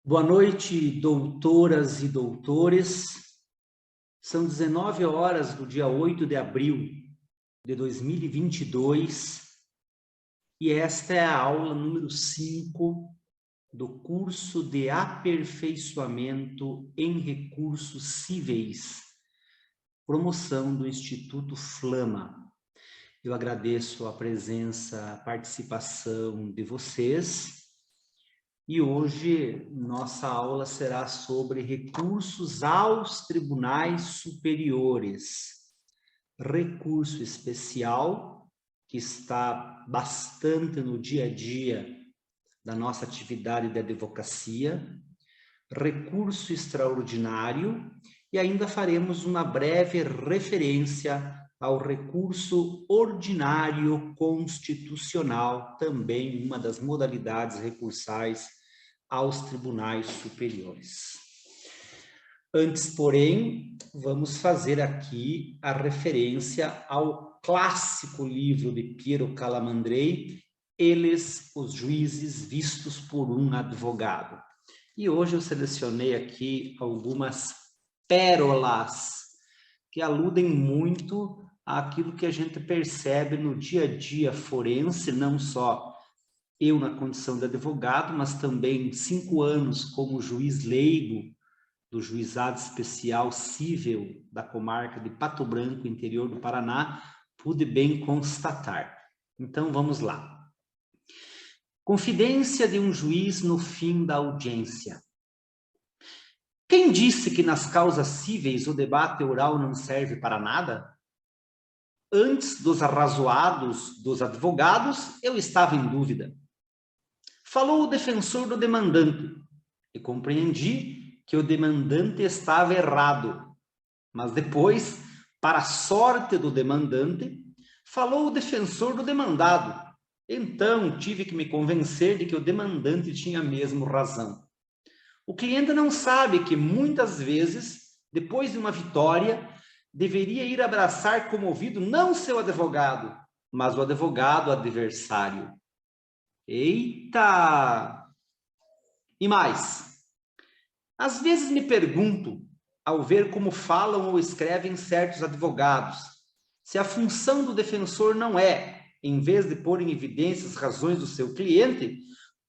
Boa noite, doutoras e doutores. São 19 horas do dia 8 de abril de 2022 e esta é a aula número 5 do curso de aperfeiçoamento em recursos cíveis, promoção do Instituto Flama. Eu agradeço a presença, a participação de vocês. E hoje nossa aula será sobre recursos aos tribunais superiores. Recurso especial, que está bastante no dia a dia da nossa atividade de advocacia. Recurso extraordinário e ainda faremos uma breve referência ao recurso ordinário constitucional, também uma das modalidades recursais aos tribunais superiores. Antes, porém, vamos fazer aqui a referência ao clássico livro de Piero Calamandrei, Eles, os Juízes Vistos por um Advogado. E hoje eu selecionei aqui algumas pérolas que aludem muito àquilo que a gente percebe no dia a dia forense, não só eu na condição de advogado, mas também 5 anos como juiz leigo do Juizado Especial Cível da comarca de Pato Branco, interior do Paraná, pude bem constatar. Então vamos lá. Confidência de um juiz no fim da audiência. Quem disse que nas causas cíveis o debate oral não serve para nada? Antes dos arrazoados dos advogados, eu estava em dúvida. Falou o defensor do demandante, e compreendi que o demandante estava errado. Mas depois, para a sorte do demandante, falou o defensor do demandado. Então, tive que me convencer de que o demandante tinha mesmo razão. O cliente não sabe que, muitas vezes, depois de uma vitória, deveria ir abraçar comovido não seu advogado, mas o advogado adversário. Eita! E mais, às vezes me pergunto, ao ver como falam ou escrevem certos advogados, se a função do defensor não é, em vez de pôr em evidência as razões do seu cliente,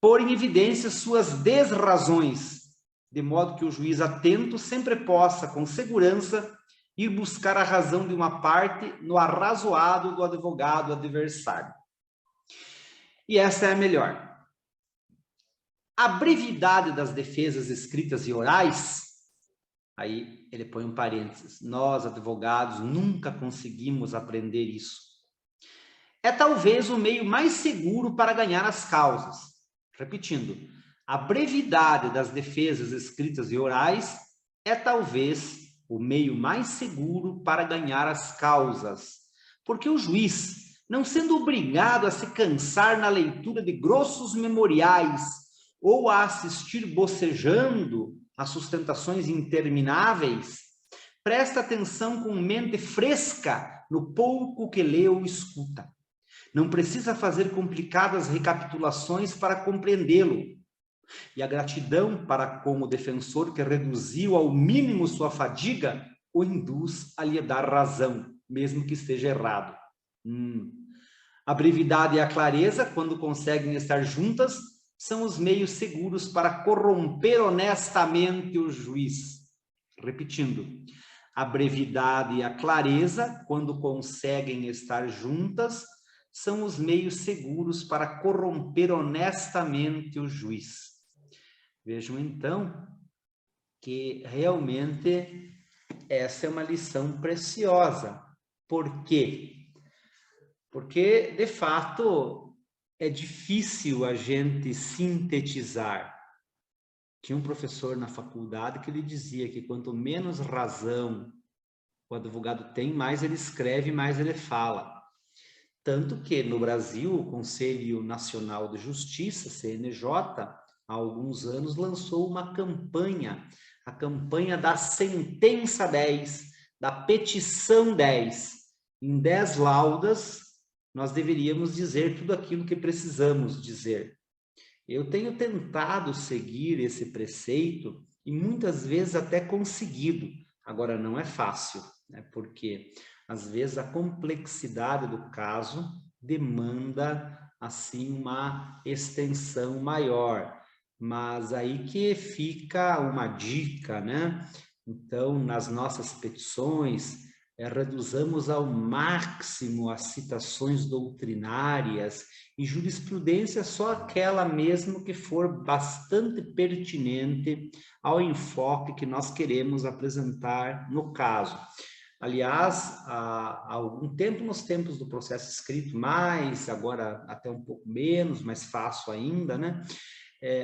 pôr em evidência suas desrazões, de modo que o juiz atento sempre possa, com segurança, ir buscar a razão de uma parte no arrazoado do advogado adversário. E essa é a melhor. A brevidade das defesas escritas e orais, aí ele põe um parênteses, nós advogados nunca conseguimos aprender isso. É talvez o meio mais seguro para ganhar as causas. Repetindo, a brevidade das defesas escritas e orais é talvez o meio mais seguro para ganhar as causas, porque o juiz, não sendo obrigado a se cansar na leitura de grossos memoriais ou a assistir bocejando a sustentações intermináveis, presta atenção com mente fresca no pouco que lê ou escuta. Não precisa fazer complicadas recapitulações para compreendê-lo. E a gratidão para com o defensor que reduziu ao mínimo sua fadiga o induz a lhe dar razão, mesmo que esteja errado. A brevidade e a clareza, quando conseguem estar juntas, são os meios seguros para corromper honestamente o juiz. Repetindo, a brevidade e a clareza, quando conseguem estar juntas, são os meios seguros para corromper honestamente o juiz. Vejam então que realmente essa é uma lição preciosa. Por quê? Porque, de fato, é difícil a gente sintetizar. Tinha um professor na faculdade que ele dizia que quanto menos razão o advogado tem, mais ele escreve, mais ele fala. Tanto que, no Brasil, o Conselho Nacional de Justiça, CNJ, há alguns anos, lançou uma campanha, a campanha da Sentença 10, da Petição 10. Em 10 laudas, nós deveríamos dizer tudo aquilo que precisamos dizer. Eu tenho tentado seguir esse preceito e muitas vezes até conseguido. Agora, não é fácil, né? Porque às vezes a complexidade do caso demanda assim uma extensão maior. Mas aí que fica uma dica, né? Então, nas nossas petições, reduzamos ao máximo as citações doutrinárias e jurisprudência só aquela mesmo que for bastante pertinente ao enfoque que nós queremos apresentar no caso. Aliás, há algum tempo, nos tempos do processo escrito, mais, agora até um pouco menos, mais fácil ainda, né?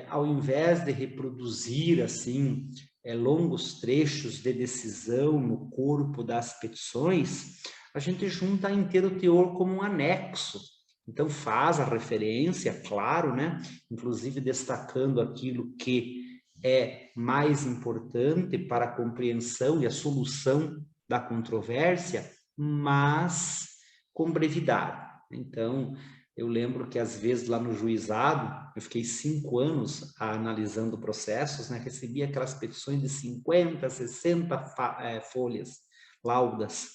Ao invés de reproduzir, assim, longos trechos de decisão no corpo das petições, a gente junta inteiro teor como um anexo. Então, faz a referência, claro, né? Inclusive destacando aquilo que é mais importante para a compreensão e a solução da controvérsia, mas com brevidade. Então, eu lembro que, às vezes, lá no juizado, eu fiquei 5 anos analisando processos, né? Recebia aquelas petições de 50, 60 folhas, laudas.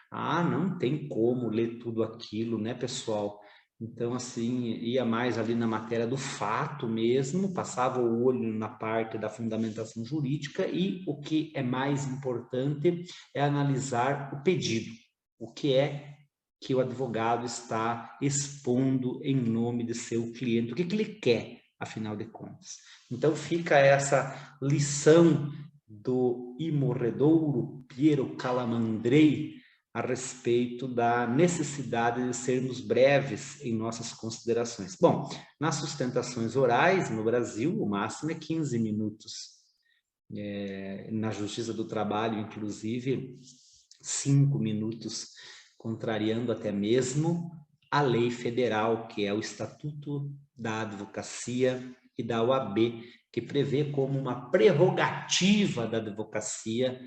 Ah, não tem como ler tudo aquilo, né, pessoal? Então, assim, ia mais ali na matéria do fato mesmo, passava o olho na parte da fundamentação jurídica e o que é mais importante é analisar o pedido, o que é que o advogado está expondo em nome de seu cliente, o que ele quer, afinal de contas. Então, fica essa lição do imorredouro Piero Calamandrei a respeito da necessidade de sermos breves em nossas considerações. Bom, nas sustentações orais, no Brasil, o máximo é 15 minutos. Na Justiça do Trabalho, inclusive, 5 minutos, contrariando até mesmo a lei federal, que é o Estatuto da Advocacia e da OAB, que prevê como uma prerrogativa da advocacia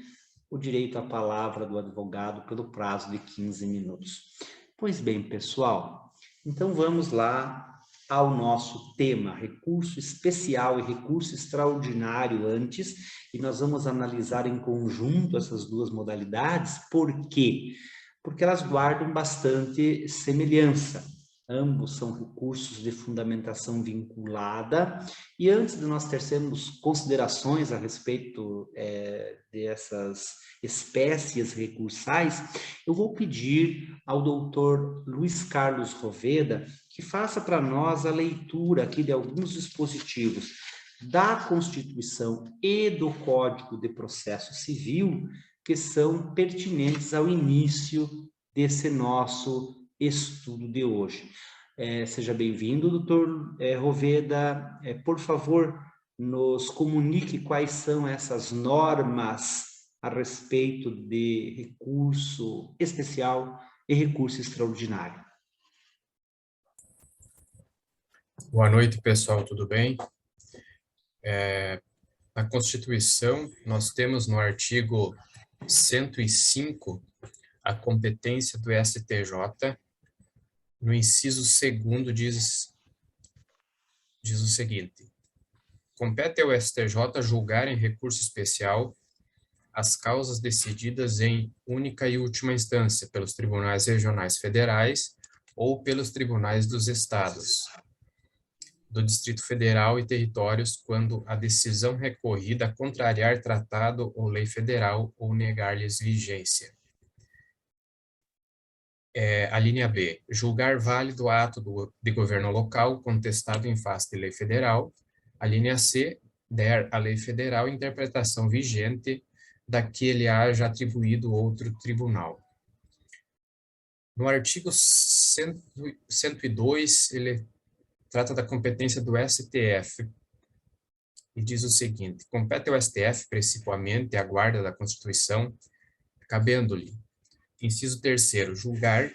o direito à palavra do advogado pelo prazo de 15 minutos. Pois bem, pessoal, então vamos lá ao nosso tema, recurso especial e recurso extraordinário antes, e nós vamos analisar em conjunto essas duas modalidades. Por quê? Porque elas guardam bastante semelhança. Ambos são recursos de fundamentação vinculada, e antes de nós termos considerações a respeito dessas espécies recursais, eu vou pedir ao doutor Luiz Carlos Roveda que faça para nós a leitura aqui de alguns dispositivos da Constituição e do Código de Processo Civil que são pertinentes ao início desse nosso estudo de hoje. Seja bem-vindo, doutor Roveda. Por favor, nos comunique quais são essas normas a respeito de recurso especial e recurso extraordinário. Boa noite, pessoal, tudo bem? Na Constituição, nós temos no artigo 105 a competência do STJ. No inciso 2º diz o seguinte: compete ao STJ julgar em recurso especial as causas decididas em única e última instância pelos tribunais regionais federais ou pelos tribunais dos estados, do Distrito Federal e territórios, quando a decisão recorrida contrariar tratado ou lei federal ou negar-lhes vigência. A linha B, julgar válido ato de governo local contestado em face de lei federal. A linha C, der à lei federal interpretação vigente da que ele haja atribuído outro tribunal. No artigo 102, ele trata da competência do STF e diz o seguinte: compete ao STF, principalmente, a guarda da Constituição, cabendo-lhe, inciso 3º, julgar,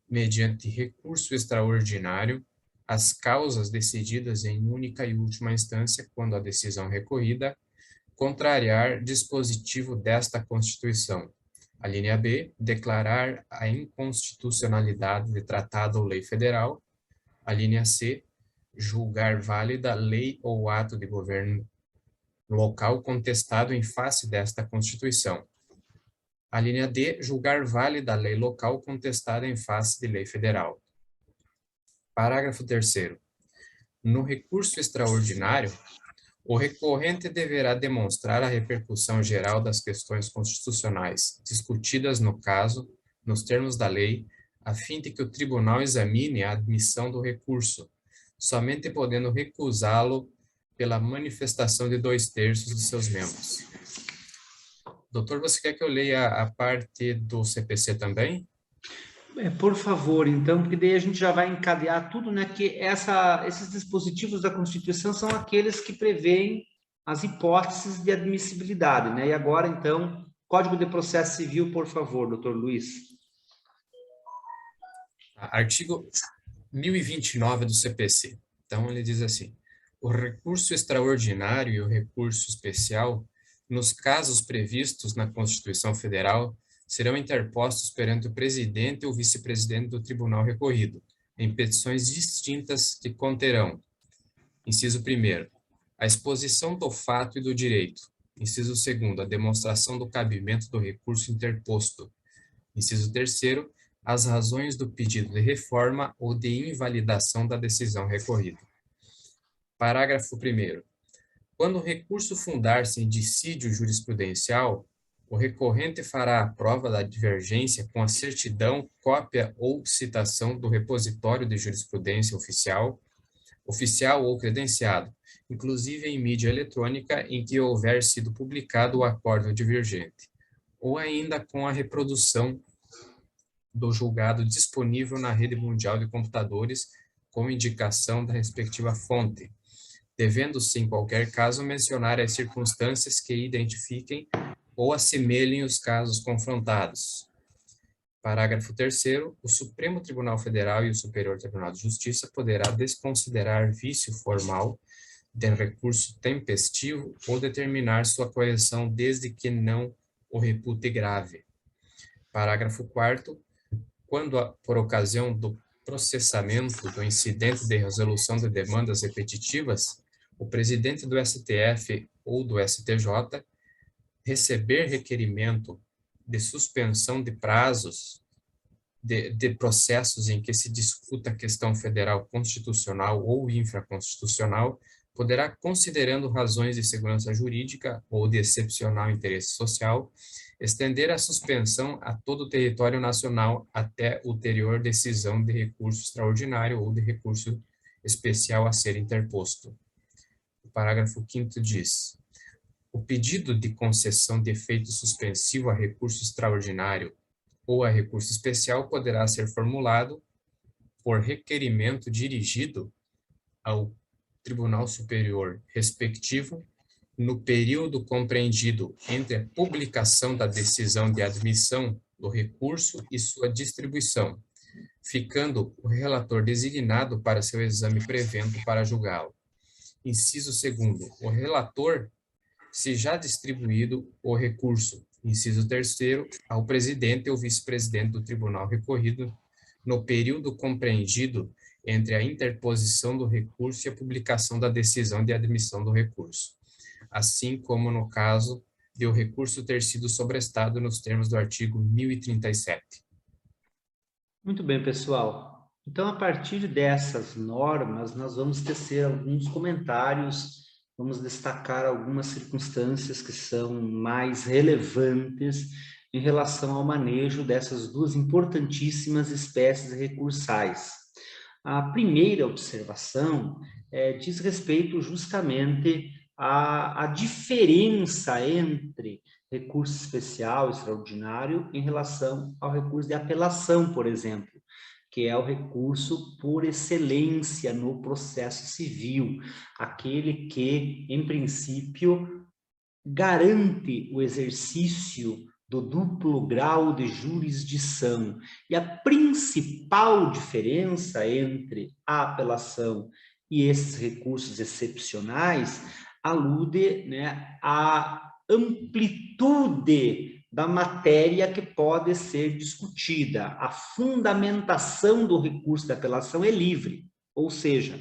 mediante recurso extraordinário, as causas decididas em única e última instância, quando a decisão recorrida contrariar dispositivo desta Constituição. A linha B, declarar a inconstitucionalidade de tratado ou lei federal. A linha C, julgar válida lei ou ato de governo local contestado em face desta Constituição. A linha D, julgar válida a lei local contestada em face de lei federal. Parágrafo 3º. No recurso extraordinário, o recorrente deverá demonstrar a repercussão geral das questões constitucionais discutidas no caso, nos termos da lei, a fim de que o tribunal examine a admissão do recurso, somente podendo recusá-lo pela manifestação de 2/3 de seus membros. Doutor, você quer que eu leia a parte do CPC também? Por favor, então, porque daí a gente já vai encadear tudo, né? Que esses dispositivos da Constituição são aqueles que prevêem as hipóteses de admissibilidade, né? E agora, então, Código de Processo Civil, por favor, doutor Luiz. Artigo 1029 do CPC. Então, ele diz assim: o recurso extraordinário e o recurso especial, nos casos previstos na Constituição Federal, serão interpostos perante o presidente ou vice-presidente do tribunal recorrido, em petições distintas que conterão: inciso 1º, a exposição do fato e do direito; inciso 2º, a demonstração do cabimento do recurso interposto; inciso 3º, as razões do pedido de reforma ou de invalidação da decisão recorrida. Parágrafo 1º. Quando o recurso fundar-se em dissídio jurisprudencial, o recorrente fará a prova da divergência com a certidão, cópia ou citação do repositório de jurisprudência oficial ou credenciado, inclusive em mídia eletrônica em que houver sido publicado o acórdão divergente, ou ainda com a reprodução do julgado disponível na rede mundial de computadores com indicação da respectiva fonte, devendo-se, em qualquer caso, mencionar as circunstâncias que identifiquem ou assemelhem os casos confrontados. Parágrafo 3º. O Supremo Tribunal Federal e o Superior Tribunal de Justiça poderá desconsiderar vício formal de recurso tempestivo ou determinar sua correção desde que não o repute grave. Parágrafo 4º. Quando, por ocasião do processamento do incidente de resolução de demandas repetitivas, o presidente do STF ou do STJ receber requerimento de suspensão de prazos de processos em que se discuta questão federal constitucional ou infraconstitucional, poderá, considerando razões de segurança jurídica ou de excepcional interesse social, estender a suspensão a todo o território nacional até ulterior decisão de recurso extraordinário ou de recurso especial a ser interposto. O parágrafo 5º diz: o pedido de concessão de efeito suspensivo a recurso extraordinário ou a recurso especial poderá ser formulado por requerimento dirigido ao Tribunal Superior respectivo no período compreendido entre a publicação da decisão de admissão do recurso e sua distribuição, ficando o relator designado para seu exame prevento para julgá-lo. Inciso 2º, o relator, se já distribuído o recurso. Inciso 3º, ao presidente ou vice-presidente do tribunal recorrido, no período compreendido entre a interposição do recurso e a publicação da decisão de admissão do recurso, assim como no caso de o recurso ter sido sobrestado nos termos do artigo 1037. Muito bem, pessoal. Então, a partir dessas normas, nós vamos tecer alguns comentários, vamos destacar algumas circunstâncias que são mais relevantes em relação ao manejo dessas duas importantíssimas espécies recursais. A primeira observação diz respeito justamente à diferença entre recurso especial, extraordinário, em relação ao recurso de apelação, por exemplo, que é o recurso por excelência no processo civil, aquele que, em princípio, garante o exercício do duplo grau de jurisdição. E a principal diferença entre a apelação e esses recursos excepcionais alude, né, à amplitude da matéria que pode ser discutida. A fundamentação do recurso de apelação é livre, ou seja,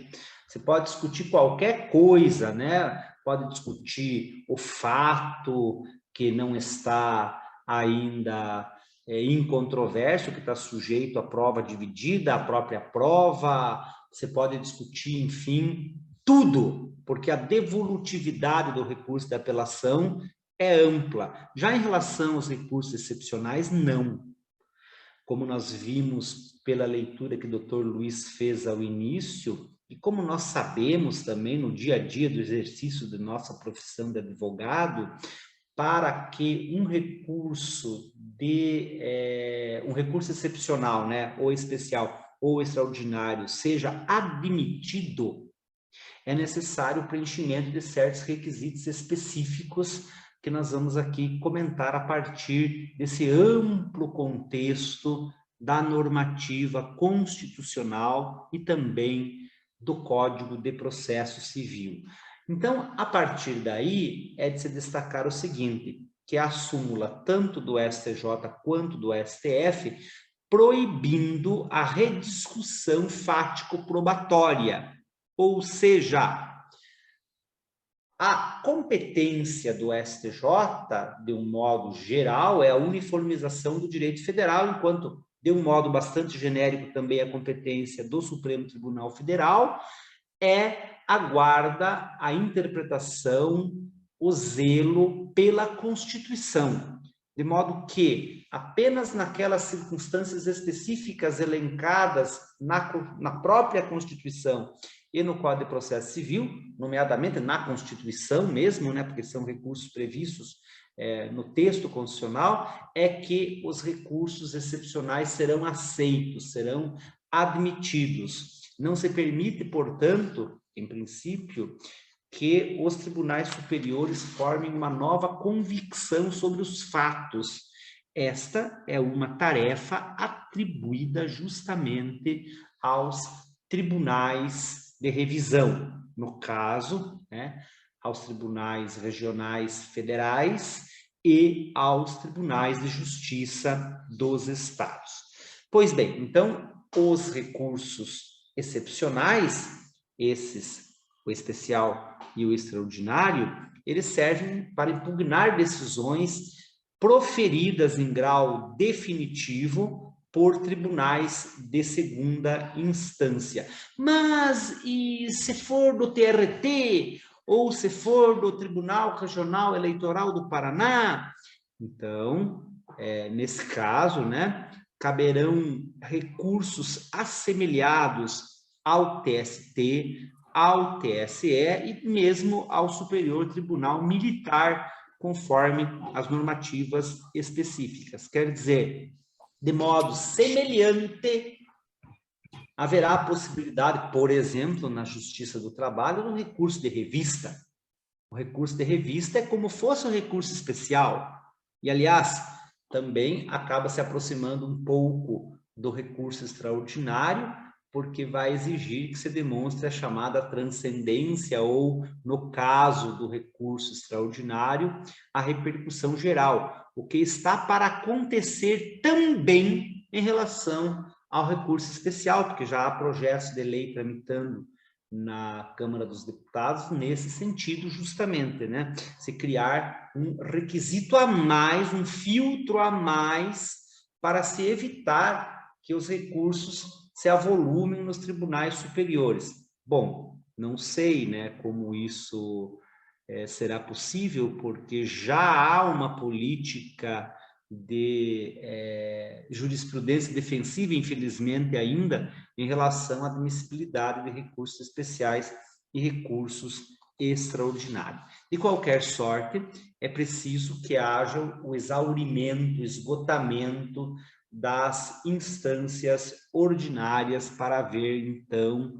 Você pode discutir qualquer coisa, né? Pode discutir o fato que não está ainda incontroverso, que está sujeito à prova dividida, à própria prova. Você pode discutir, enfim, tudo, porque a devolutividade do recurso de apelação é ampla. Já em relação aos recursos excepcionais, não. Como nós vimos pela leitura que o Dr. Luiz fez ao início, e como nós sabemos também no dia a dia do exercício de nossa profissão de advogado, para que um recurso excepcional, né, ou especial ou extraordinário seja admitido, é necessário o preenchimento de certos requisitos específicos que nós vamos aqui comentar a partir desse amplo contexto da normativa constitucional e também do Código de Processo Civil. Então, a partir daí, é de se destacar o seguinte, que a súmula tanto do STJ quanto do STF proibindo a rediscussão fático-probatória, ou seja, a competência do STJ, de um modo geral, é a uniformização do direito federal, enquanto, de um modo bastante genérico, também a competência do Supremo Tribunal Federal aguarda a interpretação, o zelo pela Constituição, de modo que apenas naquelas circunstâncias específicas elencadas na própria Constituição e no Código de Processo Civil, nomeadamente na Constituição mesmo, né, porque são recursos previstos no texto constitucional, é que os recursos excepcionais serão aceitos, serão admitidos. Não se permite, portanto, em princípio, que os tribunais superiores formem uma nova convicção sobre os fatos. Esta é uma tarefa atribuída justamente aos tribunais de revisão, no caso, né, aos tribunais regionais federais e aos tribunais de justiça dos estados. Pois bem, então, os recursos excepcionais, o especial e o extraordinário, eles servem para impugnar decisões proferidas em grau definitivo por tribunais de segunda instância. Mas e se for do TRT ou se for do Tribunal Regional Eleitoral do Paraná? Então, nesse caso, né, caberão recursos assemelhados ao TST, ao TSE e mesmo ao Superior Tribunal Militar, conforme as normativas específicas. Quer dizer, de modo semelhante, haverá a possibilidade, por exemplo, na Justiça do Trabalho, do recurso de revista. O recurso de revista é como fosse um recurso especial. E, aliás, também acaba se aproximando um pouco do recurso extraordinário, porque vai exigir que se demonstre a chamada transcendência ou, no caso do recurso extraordinário, a repercussão geral, o que está para acontecer também em relação ao recurso especial, porque já há projetos de lei tramitando na Câmara dos Deputados nesse sentido, justamente, né? Se criar um requisito a mais, um filtro a mais, para se evitar que os recursos se avolumem nos tribunais superiores. Bom, não sei, né, como isso será possível, porque já há uma política de jurisprudência defensiva, infelizmente ainda, em relação à admissibilidade de recursos especiais e recursos extraordinários. De qualquer sorte, é preciso que haja o exaurimento, o esgotamento das instâncias ordinárias para haver, então,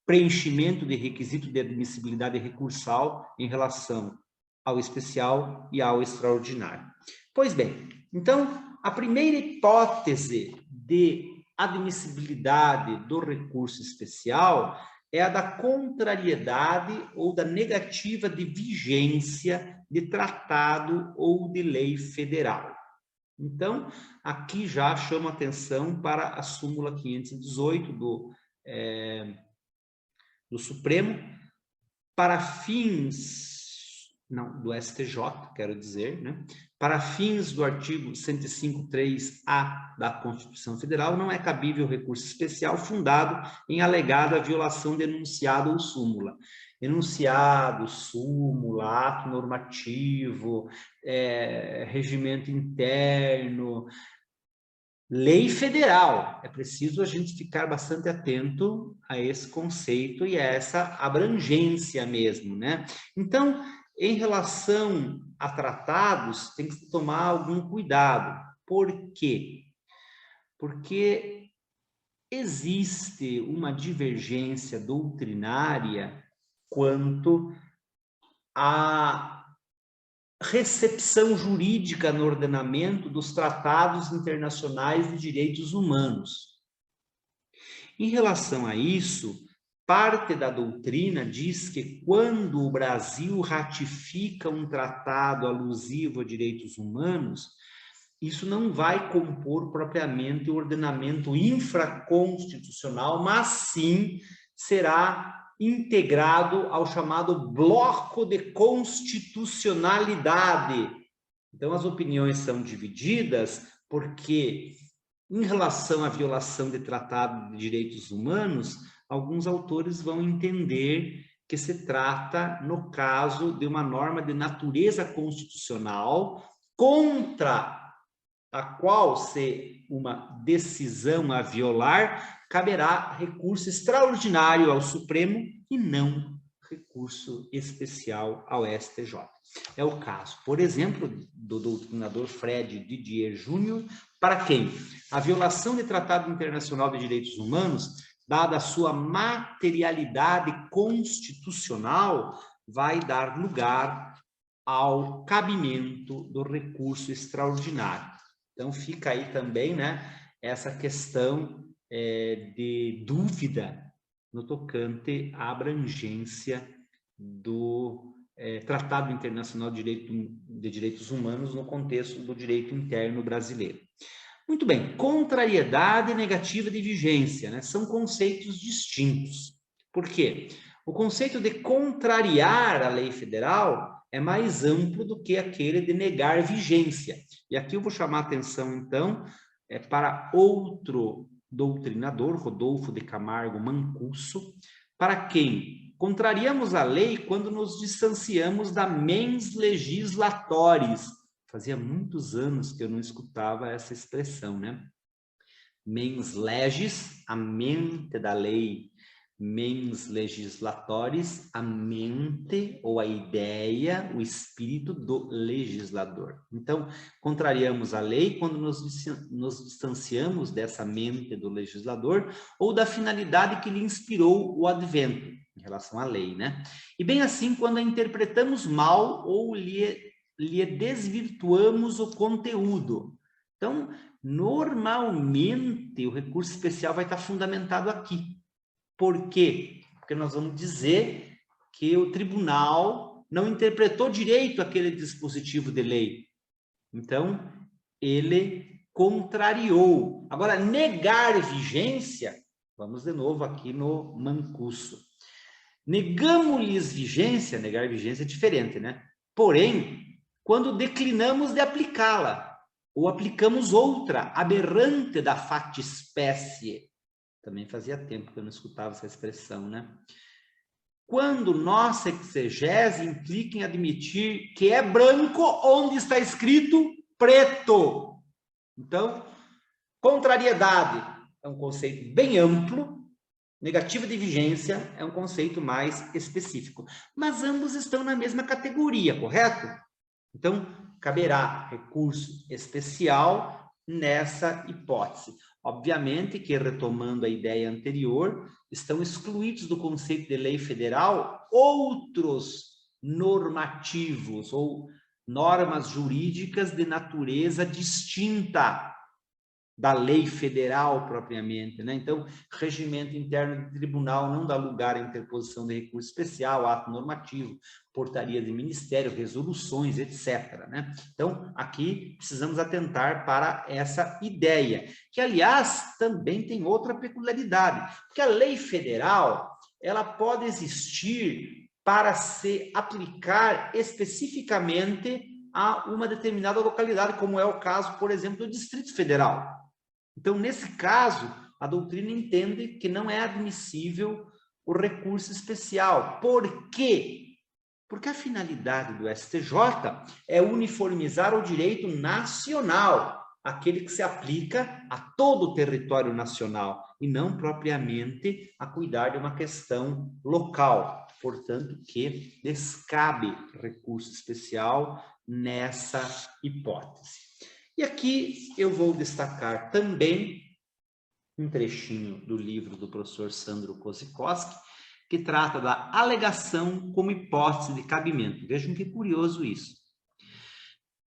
preenchimento de requisito de admissibilidade recursal em relação ao especial e ao extraordinário. Pois bem, então, a primeira hipótese de admissibilidade do recurso especial é a da contrariedade ou da negativa de vigência de tratado ou de lei federal. Então, aqui já chamo atenção para a súmula 518 do do Supremo, para fins, não, do STJ, quero dizer, né? Para fins do artigo 105.3A da Constituição Federal, não é cabível recurso especial fundado em alegada violação de enunciado ou súmula. Enunciado, súmula, ato normativo, regimento interno, lei federal. É preciso a gente ficar bastante atento a esse conceito e a essa abrangência mesmo, né? Então, em relação a tratados, tem que se tomar algum cuidado. Por quê? Porque existe uma divergência doutrinária quanto à recepção jurídica no ordenamento dos tratados internacionais de direitos humanos. Em relação a isso, parte da doutrina diz que quando o Brasil ratifica um tratado alusivo a direitos humanos, isso não vai compor propriamente o ordenamento infraconstitucional, mas sim será integrado ao chamado bloco de constitucionalidade. Então, as opiniões são divididas porque, em relação à violação de tratado de direitos humanos, alguns autores vão entender que se trata, no caso, de uma norma de natureza constitucional contra a qual, se uma decisão a violar, caberá recurso extraordinário ao Supremo e não recurso especial ao STJ. É o caso, por exemplo, do doutrinador Fred Didier Júnior, para quem a violação de Tratado Internacional de Direitos Humanos, dada a sua materialidade constitucional, vai dar lugar ao cabimento do recurso extraordinário. Então, fica aí também, né, essa questão de dúvida no tocante à abrangência do Tratado Internacional de Direitos Humanos no contexto do direito interno brasileiro. Muito bem, contrariedade negativa de vigência, né, são conceitos distintos. Por quê? O conceito de contrariar a lei federal é mais amplo do que aquele de negar vigência. E aqui eu vou chamar a atenção, então, para outro doutrinador, Rodolfo de Camargo Mancuso, para quem contrariamos a lei quando nos distanciamos da mens legislatoris. Fazia muitos anos que eu não escutava essa expressão, né? Mens legis, a mente da lei. Mens legislatoris, a mente ou a ideia, o espírito do legislador. Então, contrariamos a lei quando nos distanciamos dessa mente do legislador ou da finalidade que lhe inspirou o advento, em relação à lei, né? E bem assim, quando a interpretamos mal ou lhe desvirtuamos o conteúdo. Então, normalmente, o recurso especial vai estar fundamentado aqui. Por quê? Porque nós vamos dizer que o tribunal não interpretou direito aquele dispositivo de lei. Então, ele contrariou. Agora, negar vigência, vamos de novo aqui no Mancuso. Negamos-lhes vigência, negar vigência é diferente, né? Porém, quando declinamos de aplicá-la, ou aplicamos outra, aberrante da factispécie. Também fazia tempo que eu não escutava essa expressão, né? Quando nossa exegese implica em admitir que é branco onde está escrito preto. Então, contrariedade é um conceito bem amplo, negativa de vigência é um conceito mais específico. Mas ambos estão na mesma categoria, correto? Então, caberá recurso especial nessa hipótese. Obviamente que, retomando a ideia anterior, estão excluídos do conceito de lei federal outros normativos ou normas jurídicas de natureza distinta da lei federal propriamente, né? Então, regimento interno de tribunal não dá lugar à interposição de recurso especial, ato normativo, portaria de ministério, resoluções, etc., né? Então, aqui precisamos atentar para essa ideia, que, aliás, também tem outra peculiaridade, porque a lei federal, ela pode existir para se aplicar especificamente a uma determinada localidade, como é o caso, por exemplo, do Distrito Federal. Então, nesse caso, a doutrina entende que não é admissível o recurso especial. Por quê? Porque a finalidade do STJ é uniformizar o direito nacional, aquele que se aplica a todo o território nacional, e não propriamente a cuidar de uma questão local. Portanto, que descabe recurso especial nessa hipótese. E aqui eu vou destacar também um trechinho do livro do professor Sandro Kozikowski, que trata da alegação como hipótese de cabimento. Vejam que curioso isso.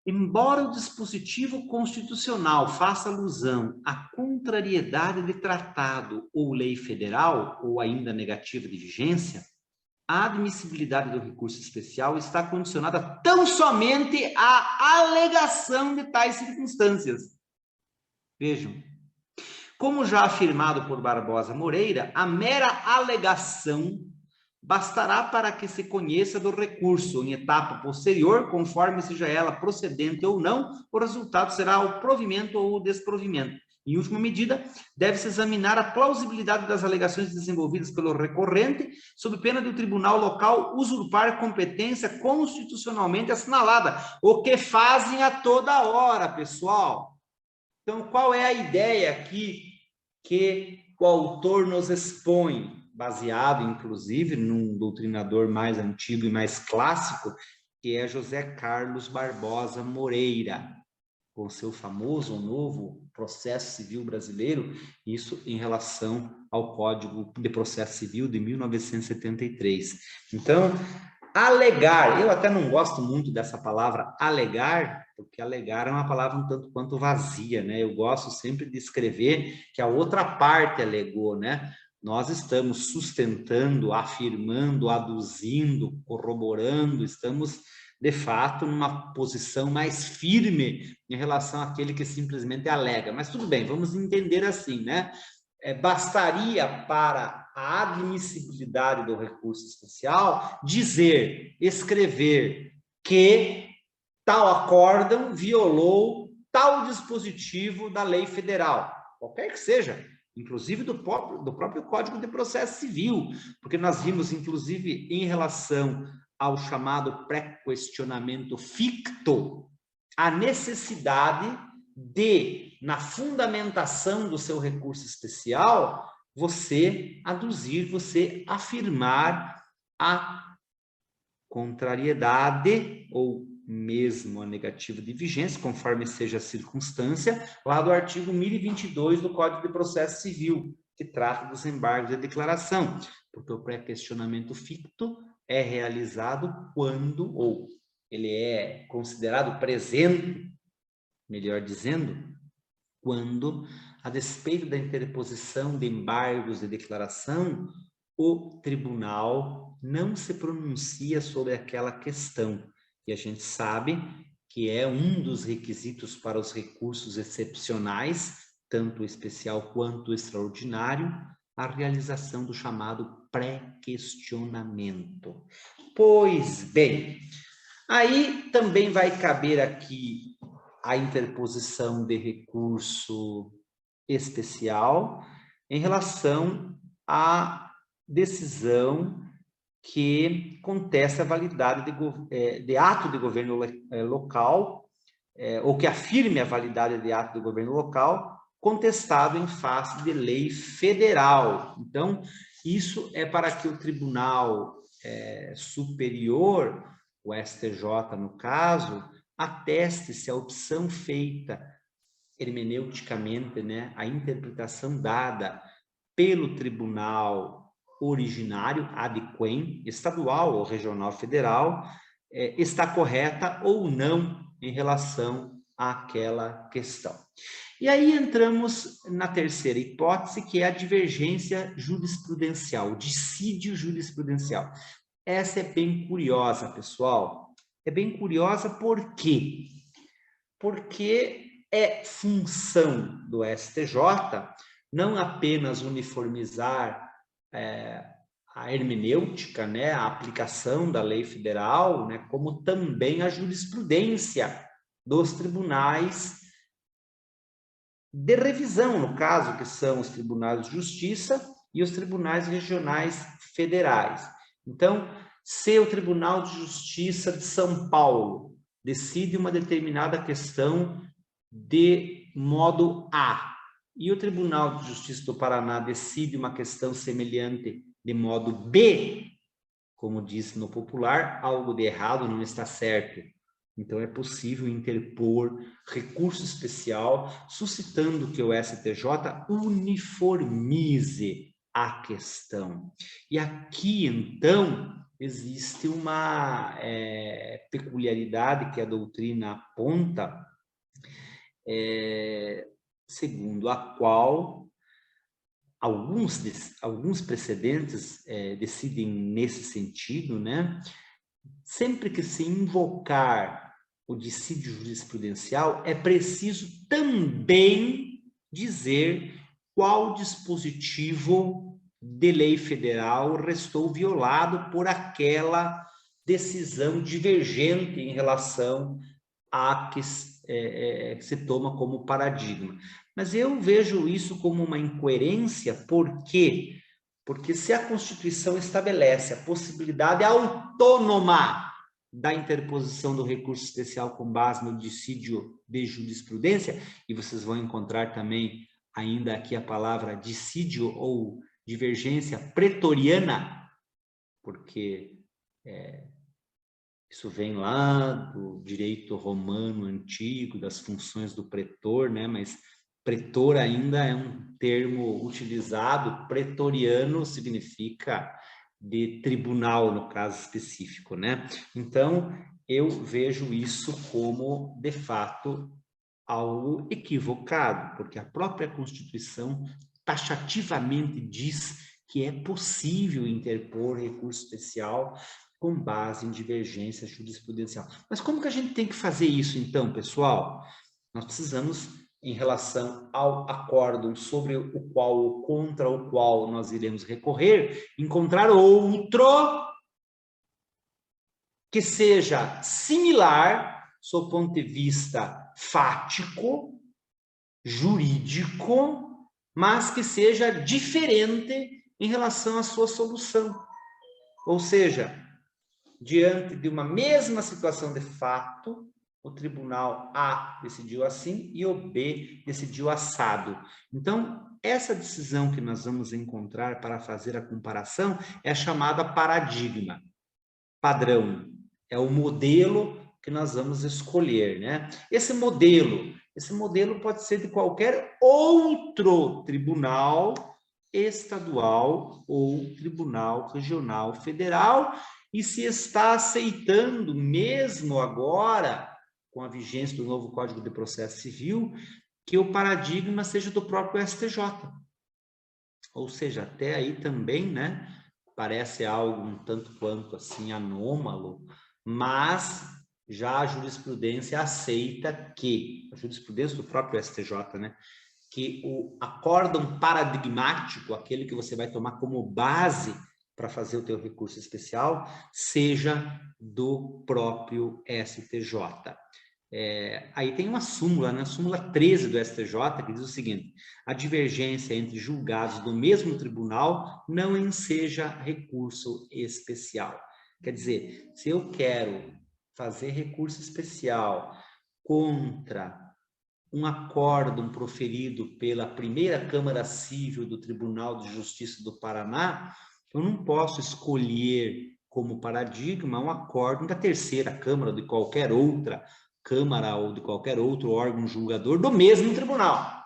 Embora o dispositivo constitucional faça alusão à contrariedade de tratado ou lei federal, ou ainda negativa de vigência, a admissibilidade do recurso especial está condicionada tão somente à alegação de tais circunstâncias. Vejam. Como já afirmado por Barbosa Moreira, a mera alegação bastará para que se conheça do recurso em etapa posterior, conforme seja ela procedente ou não, o resultado será o provimento ou o desprovimento. Em última medida, deve-se examinar a plausibilidade das alegações desenvolvidas pelo recorrente, sob pena de o tribunal local usurpar competência constitucionalmente assinalada, o que fazem a toda hora, pessoal. Então, qual é a ideia aqui que o autor nos expõe, baseado, inclusive, num doutrinador mais antigo e mais clássico, que é José Carlos Barbosa Moreira, com seu famoso novo processo civil brasileiro, isso em relação ao Código de Processo Civil de 1973. Então, alegar, eu até não gosto muito dessa palavra alegar, porque alegar é uma palavra um tanto quanto vazia, né? Eu gosto sempre de escrever que a outra parte alegou, né? Nós estamos sustentando, afirmando, aduzindo, corroborando, estamos, de fato, numa posição mais firme em relação àquele que simplesmente alega. Mas tudo bem, vamos entender assim, né? Bastaria para a admissibilidade do recurso especial dizer, escrever que tal acórdão violou tal dispositivo da lei federal, qualquer que seja, inclusive do próprio Código de Processo Civil, porque nós vimos, inclusive, em relação ao chamado pré-questionamento ficto, a necessidade de, na fundamentação do seu recurso especial, você aduzir, você afirmar a contrariedade ou mesmo a negativa de vigência, conforme seja a circunstância, lá do artigo 1022 do Código de Processo Civil, que trata dos embargos de declaração, porque o pré-questionamento ficto é realizado quando, ou ele é considerado presente, melhor dizendo, quando, a despeito da interposição de embargos de declaração, o tribunal não se pronuncia sobre aquela questão. E a gente sabe que é um dos requisitos para os recursos excepcionais, tanto o especial quanto o extraordinário, a realização do chamado pré-questionamento. Pois bem, aí também vai caber aqui a interposição de recurso especial em relação à decisão que contesta a validade de ato de governo local, ou que afirme a validade de ato de governo local, contestado em face de lei federal. Então, isso é para que o Tribunal Superior, o STJ no caso, ateste se a opção feita hermeneuticamente, né, a interpretação dada pelo tribunal originário, ad quem, estadual ou regional federal, está correta ou não em relação àquela questão. E aí entramos na terceira hipótese, que é a divergência jurisprudencial, o dissídio jurisprudencial. Essa é bem curiosa, pessoal. É bem curiosa por quê? Porque é função do STJ não apenas uniformizar a hermenêutica, né, a aplicação da lei federal, né, como também a jurisprudência dos tribunais de revisão, no caso, que são os tribunais de justiça e os tribunais regionais federais. Então, se o Tribunal de Justiça de São Paulo decide uma determinada questão de modo A, e o Tribunal de Justiça do Paraná decide uma questão semelhante de modo B, como disse no popular, algo de errado não está certo. Então, é possível interpor recurso especial, suscitando que o STJ uniformize a questão. E aqui, então, existe uma peculiaridade que a doutrina aponta, segundo a qual alguns precedentes decidem nesse sentido, né? Sempre que se invocar o dissídio jurisprudencial, é preciso também dizer qual dispositivo de lei federal restou violado por aquela decisão divergente em relação à que se toma como paradigma. Mas eu vejo isso como uma incoerência, por quê? Porque se a Constituição estabelece a possibilidade autônoma da interposição do recurso especial com base no dissídio de jurisprudência, e vocês vão encontrar também ainda aqui a palavra dissídio ou divergência pretoriana, porque isso vem lá do direito romano antigo, das funções do pretor, né? Mas pretor ainda é um termo utilizado, pretoriano significa de tribunal, no caso específico, né? Então, eu vejo isso como, de fato, algo equivocado, porque a própria Constituição taxativamente diz que é possível interpor recurso especial com base em divergência jurisprudencial. Mas como que a gente tem que fazer isso, então, pessoal? Nós precisamos, em relação ao acórdão sobre o qual ou contra o qual nós iremos recorrer, encontrar outro que seja similar, sob o ponto de vista fático, jurídico, mas que seja diferente em relação à sua solução. Ou seja, diante de uma mesma situação de fato, o tribunal A decidiu assim e o B decidiu assado. Então, essa decisão que nós vamos encontrar para fazer a comparação é chamada paradigma, padrão. É o modelo que nós vamos escolher, né? Esse modelo pode ser de qualquer outro tribunal estadual ou tribunal regional federal, e se está aceitando, mesmo agora, com a vigência do novo Código de Processo Civil, que o paradigma seja do próprio STJ. Ou seja, até aí também, né, parece algo um tanto quanto assim anômalo, mas já a jurisprudência aceita que, a jurisprudência do próprio STJ, né, que o acórdão paradigmático, aquele que você vai tomar como base para fazer o teu recurso especial, seja do próprio STJ. Aí tem uma súmula, né? Súmula 13 do STJ, que diz o seguinte: a divergência entre julgados do mesmo tribunal não enseja recurso especial. Quer dizer, se eu quero fazer recurso especial contra um acórdão proferido pela primeira Câmara Civil do Tribunal de Justiça do Paraná, eu não posso escolher como paradigma um acórdão da terceira Câmara, de qualquer outra Câmara ou de qualquer outro órgão julgador do mesmo tribunal.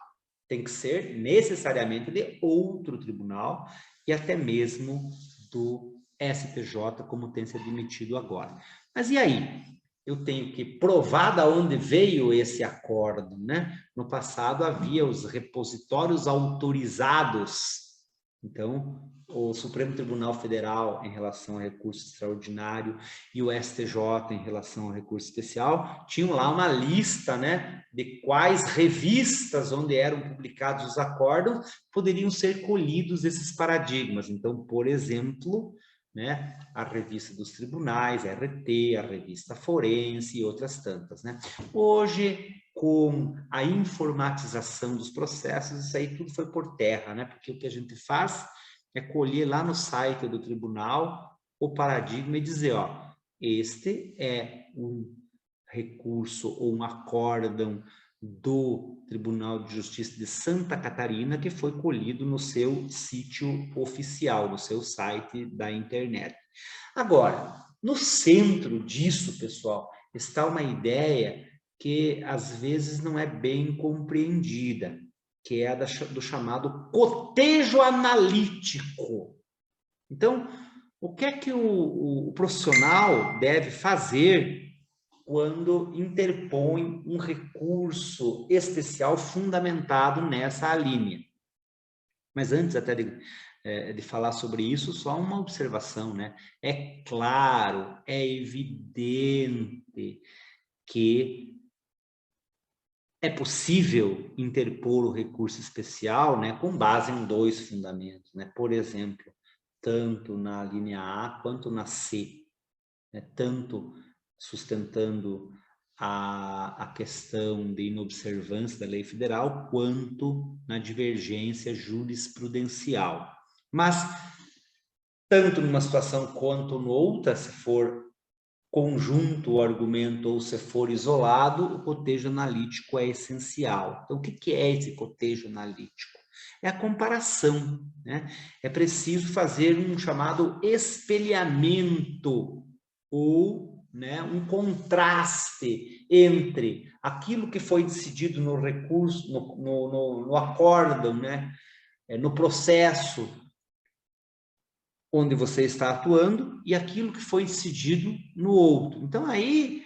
Tem que ser necessariamente de outro tribunal e até mesmo do STJ, como tem se admitido agora. Mas e aí? Eu tenho que provar de onde veio esse acórdão, né? No passado havia os repositórios autorizados Então, o Supremo Tribunal Federal em relação ao recurso extraordinário e o STJ em relação ao recurso especial tinham lá uma lista, né, de quais revistas onde eram publicados os acórdãos poderiam ser colhidos esses paradigmas. Então, por exemplo, né, a revista dos tribunais, a RT, a revista forense e outras tantas, né? Hoje, com a informatização dos processos, isso aí tudo foi por terra, né? Porque o que a gente faz é colher lá no site do tribunal o paradigma e dizer, ó, este é um recurso ou um acórdão do Tribunal de Justiça de Santa Catarina que foi colhido no seu sítio oficial, no seu site da internet. Agora, no centro disso, pessoal, está uma ideia que às vezes não é bem compreendida, que é a do chamado cotejo analítico. Então, o que é que o profissional deve fazer quando interpõe um recurso especial fundamentado nessa linha? Mas antes até de falar sobre isso, só uma observação, né? É claro, é evidente que é possível interpor o recurso especial, né, com base em 2 fundamentos, né? Por exemplo, tanto na linha A quanto na C, né? Tanto sustentando a questão de inobservância da lei federal, quanto na divergência jurisprudencial. Mas, tanto numa situação quanto noutra, se for conjunto o argumento ou se for isolado, o cotejo analítico é essencial. Então, o que é esse cotejo analítico? É a comparação, né? É preciso fazer um chamado espelhamento ou, né, um contraste entre aquilo que foi decidido no recurso, no acórdão, né, no processo onde você está atuando e aquilo que foi decidido no outro. Então, aí,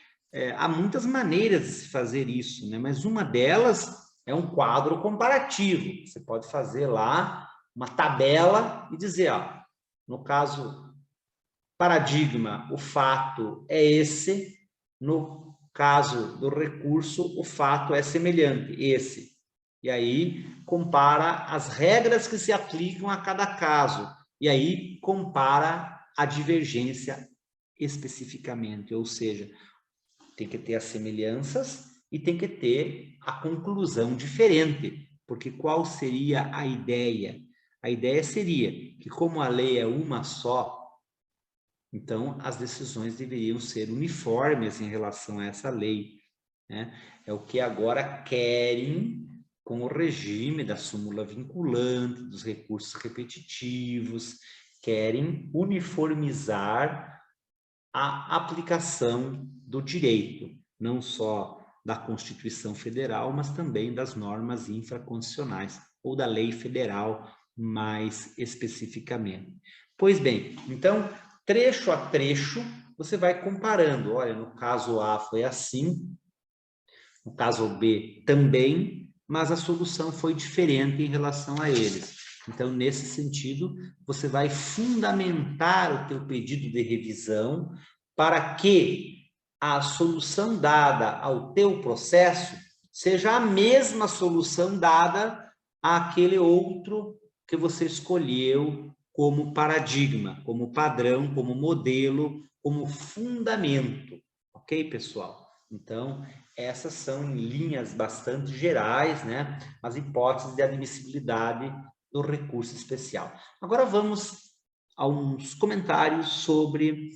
há muitas maneiras de se fazer isso, né? Mas uma delas é um quadro comparativo. Você pode fazer lá uma tabela e dizer, ó, no caso paradigma, o fato é esse, no caso do recurso, o fato é semelhante, esse. E aí, compara as regras que se aplicam a cada caso. E aí, compara a divergência especificamente, ou seja, tem que ter as semelhanças e tem que ter a conclusão diferente, porque qual seria a ideia? A ideia seria que, como a lei é uma só, então as decisões deveriam ser uniformes em relação a essa lei, né? É o que agora querem com o regime da súmula vinculante, dos recursos repetitivos, querem uniformizar a aplicação do direito, não só da Constituição Federal, mas também das normas infraconstitucionais, ou da lei federal mais especificamente. Pois bem, então, trecho a trecho, você vai comparando. Olha, no caso A foi assim, no caso B também, mas a solução foi diferente em relação a eles. Então, nesse sentido, você vai fundamentar o teu pedido de revisão para que a solução dada ao teu processo seja a mesma solução dada àquele outro que você escolheu como paradigma, como padrão, como modelo, como fundamento. Ok, pessoal? Então, essas são em linhas bastante gerais, né, as hipóteses de admissibilidade do recurso especial. Agora vamos a uns comentários sobre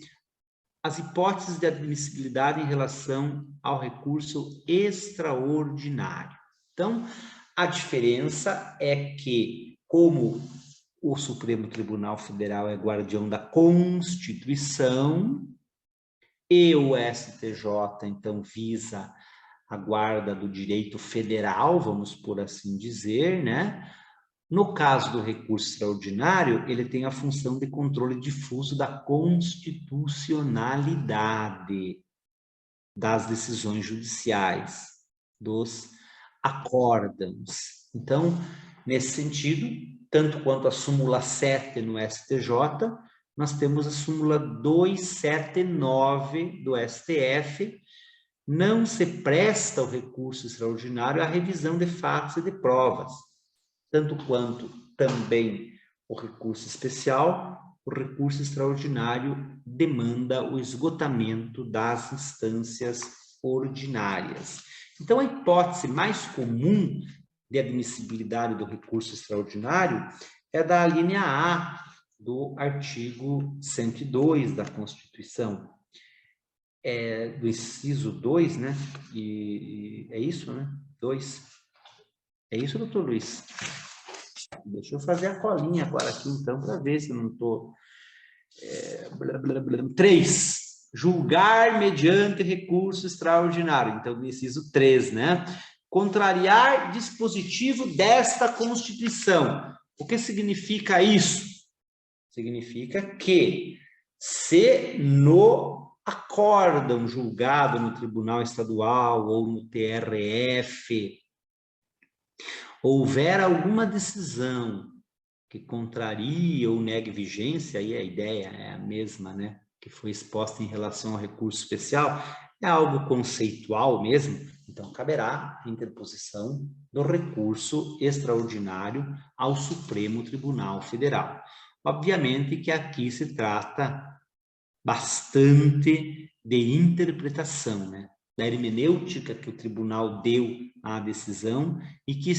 as hipóteses de admissibilidade em relação ao recurso extraordinário. Então, a diferença é que, como o Supremo Tribunal Federal é guardião da Constituição e o STJ, então, visa a guarda do direito federal, vamos por assim dizer, né? No caso do recurso extraordinário, ele tem a função de controle difuso da constitucionalidade das decisões judiciais, dos acórdãos. Então, nesse sentido, tanto quanto a súmula 7 no STJ, nós temos a súmula 279 do STF, não se presta o recurso extraordinário à revisão de fatos e de provas, tanto quanto também o recurso especial, o recurso extraordinário demanda o esgotamento das instâncias ordinárias. Então, a hipótese mais comum de admissibilidade do recurso extraordinário é da linha A do artigo 102 da Constituição, do inciso 2, né? E é isso, né? 2. É isso, doutor Luiz? Deixa eu fazer a colinha agora aqui, então, para ver se eu não estou... 3. Julgar mediante recurso extraordinário. Então, no inciso 3, né? Contrariar dispositivo desta Constituição. O que significa isso? Significa que, se no acórdão julgado no Tribunal Estadual ou no TRF, houver alguma decisão que contraria ou negue vigência, aí a ideia é a mesma, né, que foi exposta em relação ao recurso especial, é algo conceitual mesmo, então caberá a interposição do recurso extraordinário ao Supremo Tribunal Federal. Obviamente que aqui se trata bastante de interpretação, né, da hermenêutica que o tribunal deu à decisão e que,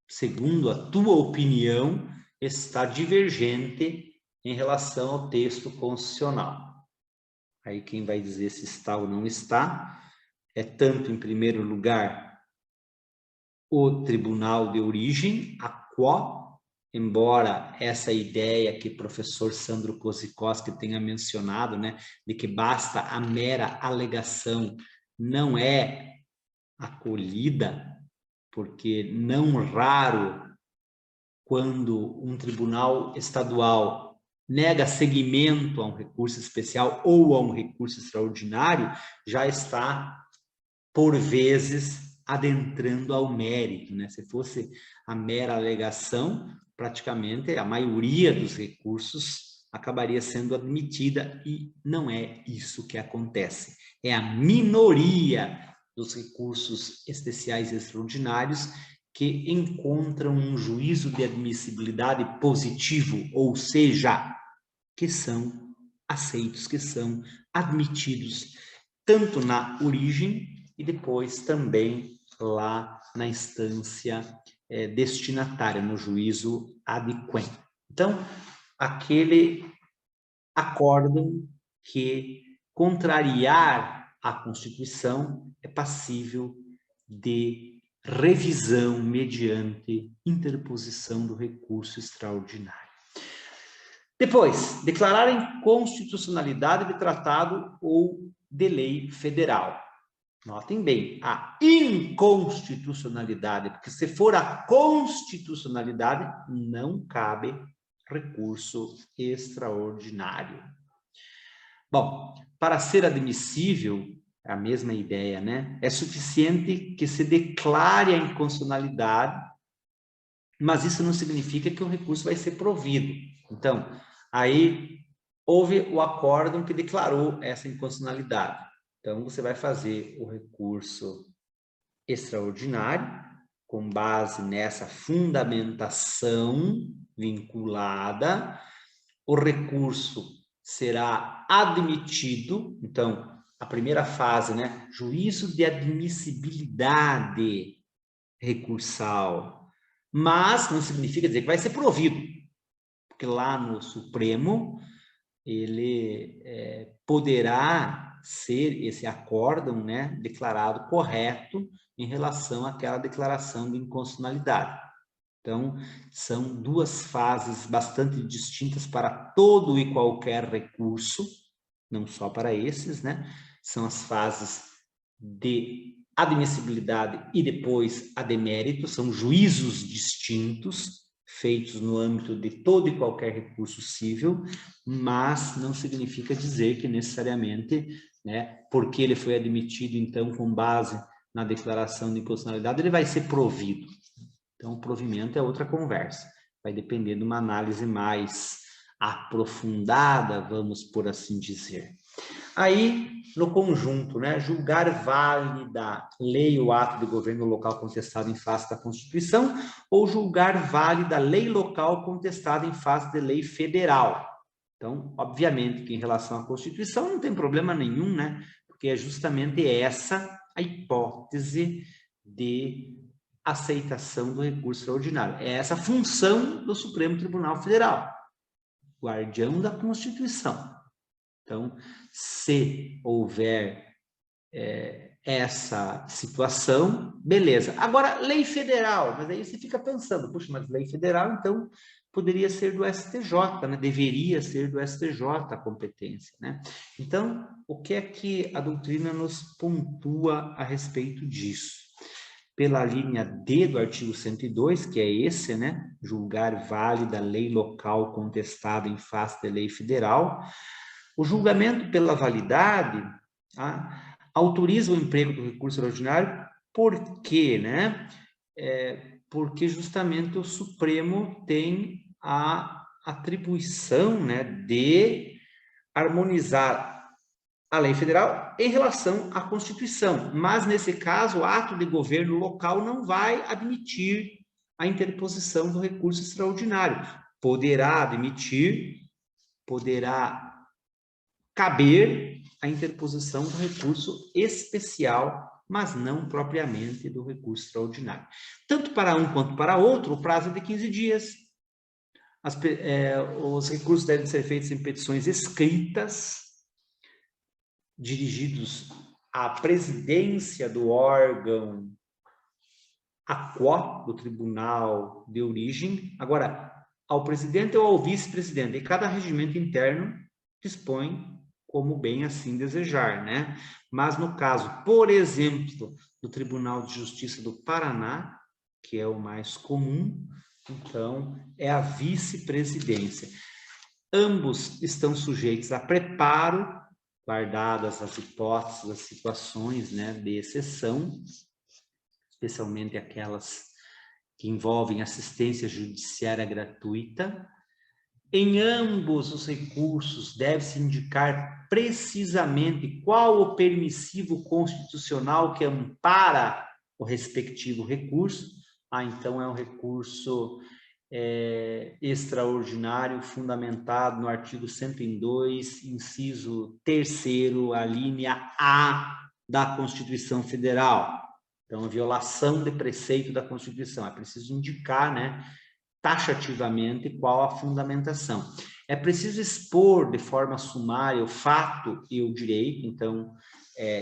segundo a tua opinião, está divergente em relação ao texto constitucional. Aí quem vai dizer se está ou não está é tanto, em primeiro lugar, o tribunal de origem, a qual, embora essa ideia que o professor Sandro Kozikowski tenha mencionado, né, de que basta a mera alegação, não é acolhida, porque não raro, quando um tribunal estadual nega seguimento a um recurso especial ou a um recurso extraordinário, já está, por vezes, adentrando ao mérito, né? Se fosse a mera alegação, praticamente a maioria dos recursos acabaria sendo admitida, e não é isso que acontece. É a minoria dos recursos especiais e extraordinários que encontram um juízo de admissibilidade positivo, ou seja, que são aceitos, que são admitidos tanto na origem e depois também lá na instância destinatária, no juízo ad quem. Então, aquele acórdão que contrariar a Constituição é passível de revisão mediante interposição do recurso extraordinário. Depois, declarar a inconstitucionalidade de tratado ou de lei federal. Notem bem, a inconstitucionalidade, porque se for a constitucionalidade, não cabe recurso extraordinário. Bom, para ser admissível, a mesma ideia, né? É suficiente que se declare a inconstitucionalidade, mas isso não significa que o recurso vai ser provido. Então, aí houve o acórdão que declarou essa inconstitucionalidade. Então, você vai fazer o recurso extraordinário com base nessa fundamentação vinculada. O recurso será admitido. Então, a primeira fase, né? Juízo de admissibilidade recursal. Mas não significa dizer que vai ser provido, porque lá no Supremo ele poderá ser esse acórdão, né, declarado correto em relação àquela declaração de inconstitucionalidade. Então, são duas fases bastante distintas para todo e qualquer recurso, não só para esses, né? São as fases de admissibilidade e depois a demérito, são juízos distintos, feitos no âmbito de todo e qualquer recurso cível, mas não significa dizer que necessariamente, né, porque ele foi admitido, então, com base na declaração de inconstitucionalidade, ele vai ser provido. Então, o provimento é outra conversa. vai depender de uma análise mais aprofundada, vamos por assim dizer. Aí, no conjunto, né, julgar válida lei ou ato de governo local contestado em face da Constituição ou julgar válida lei local contestada em face de lei federal. Então, obviamente que em relação à Constituição não tem problema nenhum, né? Porque é justamente essa a hipótese de aceitação do recurso extraordinário. É essa a função do Supremo Tribunal Federal, guardião da Constituição. Então, se houver essa situação, beleza. Agora, lei federal, mas aí você fica pensando, puxa, mas lei federal, então, poderia ser do STJ, né? Deveria ser do STJ a competência, né? Então, o que é que a doutrina nos pontua a respeito disso? Pela linha D do artigo 102, que é esse, né? Julgar válida lei local contestada em face da lei federal. O julgamento pela validade, tá, autoriza o emprego do recurso extraordinário, por quê, né? Porque justamente o Supremo tem a atribuição, né, de harmonizar a lei federal em relação à Constituição. Mas, nesse caso, o ato de governo local não vai admitir a interposição do recurso extraordinário. Poderá admitir, poderá caber a interposição do recurso especial, mas não propriamente do recurso extraordinário. Tanto para um quanto para outro, o prazo é de 15 dias. Os recursos devem ser feitos em petições escritas, dirigidos à presidência do órgão aquó do tribunal de origem, agora, ao presidente ou ao vice-presidente, e cada regimento interno dispõe como bem assim desejar, né? Mas no caso, por exemplo, do Tribunal de Justiça do Paraná, que é o mais comum, então, é a vice-presidência. Ambos estão sujeitos a preparo, guardadas as hipóteses, as situações, né, de exceção, especialmente aquelas que envolvem assistência judiciária gratuita. Em ambos os recursos deve-se indicar precisamente qual o permissivo constitucional que ampara o respectivo recurso. Então é um recurso extraordinário fundamentado no artigo 102, inciso 3º, a linha A da Constituição Federal. Então, a violação de preceito da Constituição. É preciso indicar, né, taxativamente qual a fundamentação. É preciso expor de forma sumária o fato e o direito. Então,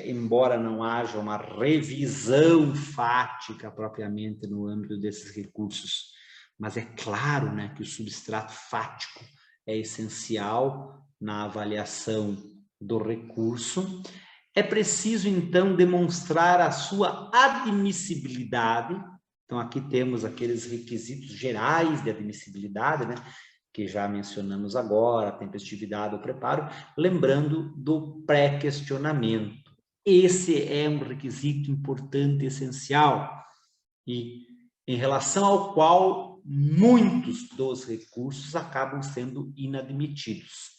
embora não haja uma revisão fática propriamente no âmbito desses recursos, mas é claro, né, que o substrato fático é essencial na avaliação do recurso. É preciso, então, demonstrar a sua admissibilidade. Então, aqui temos aqueles requisitos gerais de admissibilidade, né, que já mencionamos agora, tempestividade ou preparo, lembrando do pré-questionamento. Esse é um requisito importante e essencial, e em relação ao qual muitos dos recursos acabam sendo inadmitidos.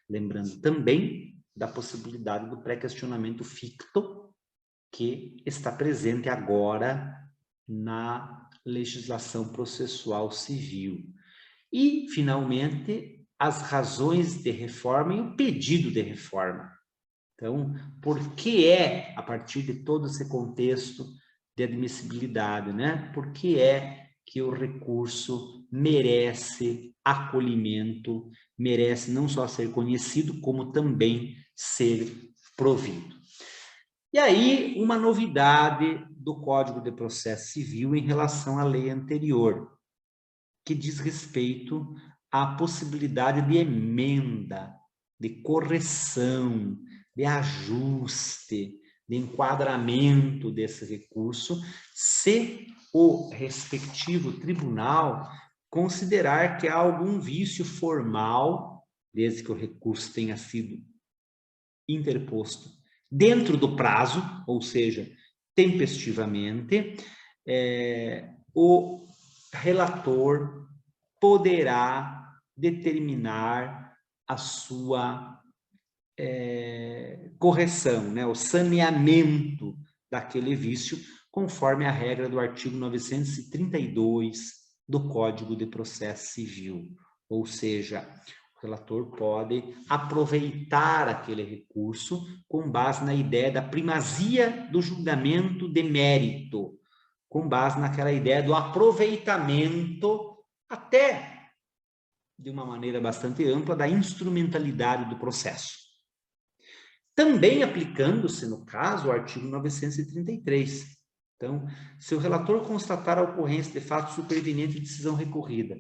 Lembrando também da possibilidade do pré-questionamento ficto, que está presente agora na legislação processual civil. E, finalmente, as razões de reforma e o pedido de reforma. Então, por que a partir de todo esse contexto de admissibilidade, né? Por que que o recurso merece acolhimento, merece não só ser conhecido, como também ser provido? E aí, uma novidade do Código de Processo Civil em relação à lei anterior, que diz respeito à possibilidade de emenda, de correção, de ajuste, de enquadramento desse recurso, se o respectivo tribunal considerar que há algum vício formal, desde que o recurso tenha sido interposto dentro do prazo, ou seja, tempestivamente, o relator poderá determinar a sua correção, né, o saneamento daquele vício, conforme a regra do artigo 932 do Código de Processo Civil. Ou seja, o relator pode aproveitar aquele recurso com base na ideia da primazia do julgamento de mérito, com base naquela ideia do aproveitamento, até de uma maneira bastante ampla, da instrumentalidade do processo. Também aplicando-se, no caso, o artigo 933. Então, se o relator constatar a ocorrência de fato superveniente de decisão recorrida,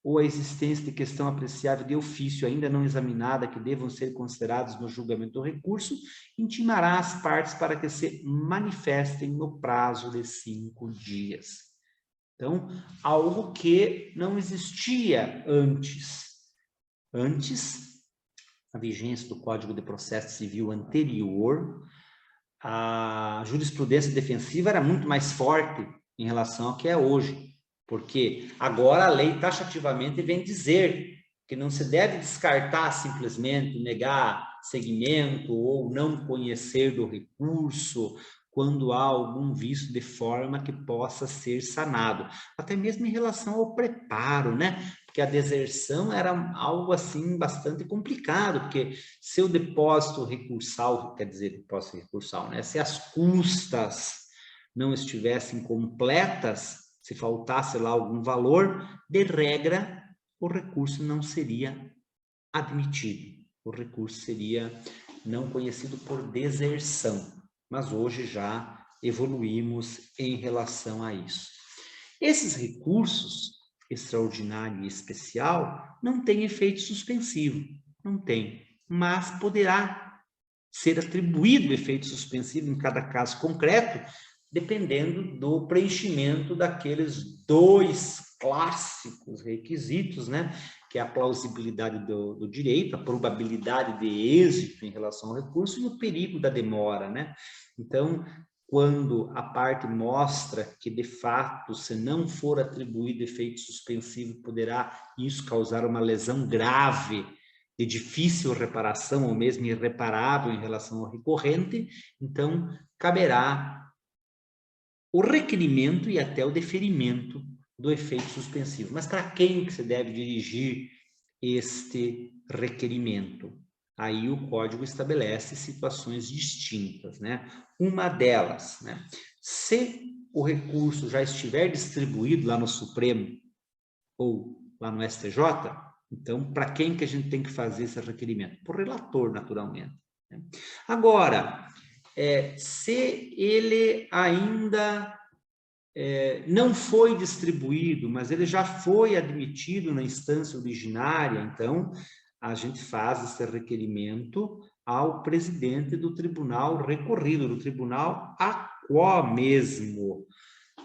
ou a existência de questão apreciável de ofício ainda não examinada que devam ser considerados no julgamento do recurso, intimará as partes para que se manifestem no prazo de 5 dias. Então, algo que não existia antes. Antes, a vigência do Código de Processo Civil anterior, a jurisprudência defensiva era muito mais forte em relação ao que é hoje, porque agora a lei taxativamente vem dizer que não se deve descartar simplesmente, negar seguimento ou não conhecer do recurso quando há algum vício de forma que possa ser sanado, até mesmo em relação ao preparo, né? Porque a deserção era algo assim bastante complicado, porque se o depósito recursal, quer dizer, depósito recursal, né? Se as custas não estivessem completas, se faltasse lá algum valor, de regra, o recurso não seria admitido. O recurso seria não conhecido por deserção. Mas hoje já evoluímos em relação a isso. Esses recursos, extraordinário e especial, não têm efeito suspensivo, não tem, mas poderá ser atribuído efeito suspensivo em cada caso concreto, dependendo do preenchimento daqueles 2 clássicos requisitos, né? Que é a plausibilidade do direito, a probabilidade de êxito em relação ao recurso e o perigo da demora, né? Então, quando a parte mostra que, de fato, se não for atribuído efeito suspensivo, poderá isso causar uma lesão grave, de difícil reparação ou mesmo irreparável em relação ao recorrente, então caberá o requerimento e até o deferimento do efeito suspensivo. Mas para quem que se deve dirigir este requerimento? Aí o código estabelece situações distintas, né? Uma delas, né? Se o recurso já estiver distribuído lá no Supremo ou lá no STJ, então para quem que a gente tem que fazer esse requerimento? Para o relator, naturalmente, né? Agora, se ele ainda não foi distribuído, mas ele já foi admitido na instância originária, então a gente faz esse requerimento ao presidente do tribunal recorrido, do tribunal aquó mesmo,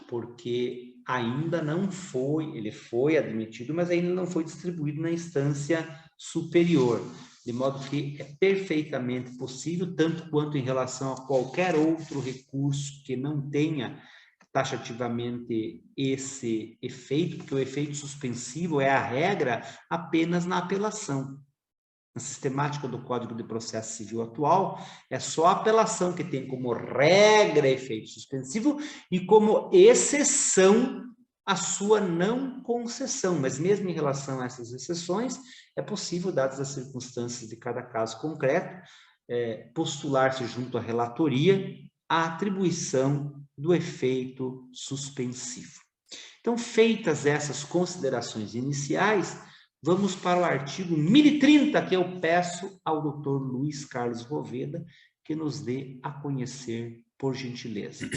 porque ainda não foi, ele foi admitido, mas ainda não foi distribuído na instância superior, de modo que é perfeitamente possível, tanto quanto em relação a qualquer outro recurso que não tenha taxativamente esse efeito, porque o efeito suspensivo é a regra apenas na apelação. Na sistemática do Código de Processo Civil atual, é só a apelação que tem como regra efeito suspensivo e como exceção a sua não concessão. Mas mesmo em relação a essas exceções, é possível, dadas as circunstâncias de cada caso concreto, postular-se junto à relatoria a atribuição do efeito suspensivo. Então, feitas essas considerações iniciais, vamos para o artigo 1030, que eu peço ao doutor Luiz Carlos Roveda que nos dê a conhecer, por gentileza,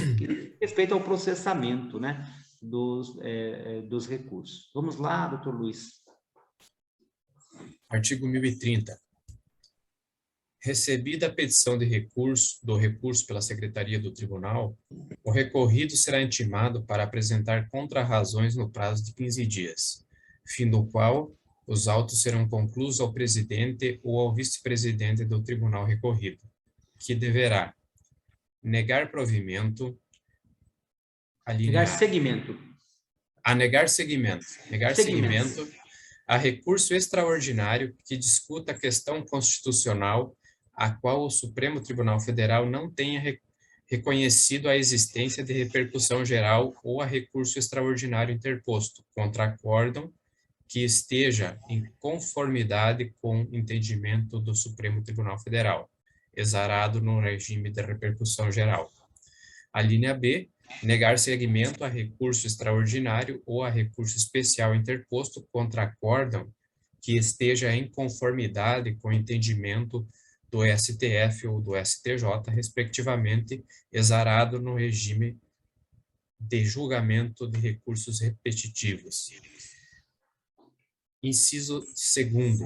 respeito ao processamento, né, dos recursos. Vamos lá, doutor Luiz. Artigo 1030. Recebida a petição do recurso pela Secretaria do Tribunal, o recorrido será intimado para apresentar contrarrazões no prazo de 15 dias, fim do qual os autos serão conclusos ao presidente ou ao vice-presidente do tribunal recorrido, que deverá negar provimento, Negar seguimento. negar seguimento Há recurso extraordinário que discuta a questão constitucional a qual o Supremo Tribunal Federal não tenha reconhecido a existência de repercussão geral ou a recurso extraordinário interposto contra acórdão que esteja em conformidade com o entendimento do Supremo Tribunal Federal, exarado no regime de repercussão geral. A linha B, negar seguimento a recurso extraordinário ou a recurso especial interposto contra acórdão que esteja em conformidade com o entendimento do STF ou do STJ, respectivamente, exarado no regime de julgamento de recursos repetitivos. Inciso 2º,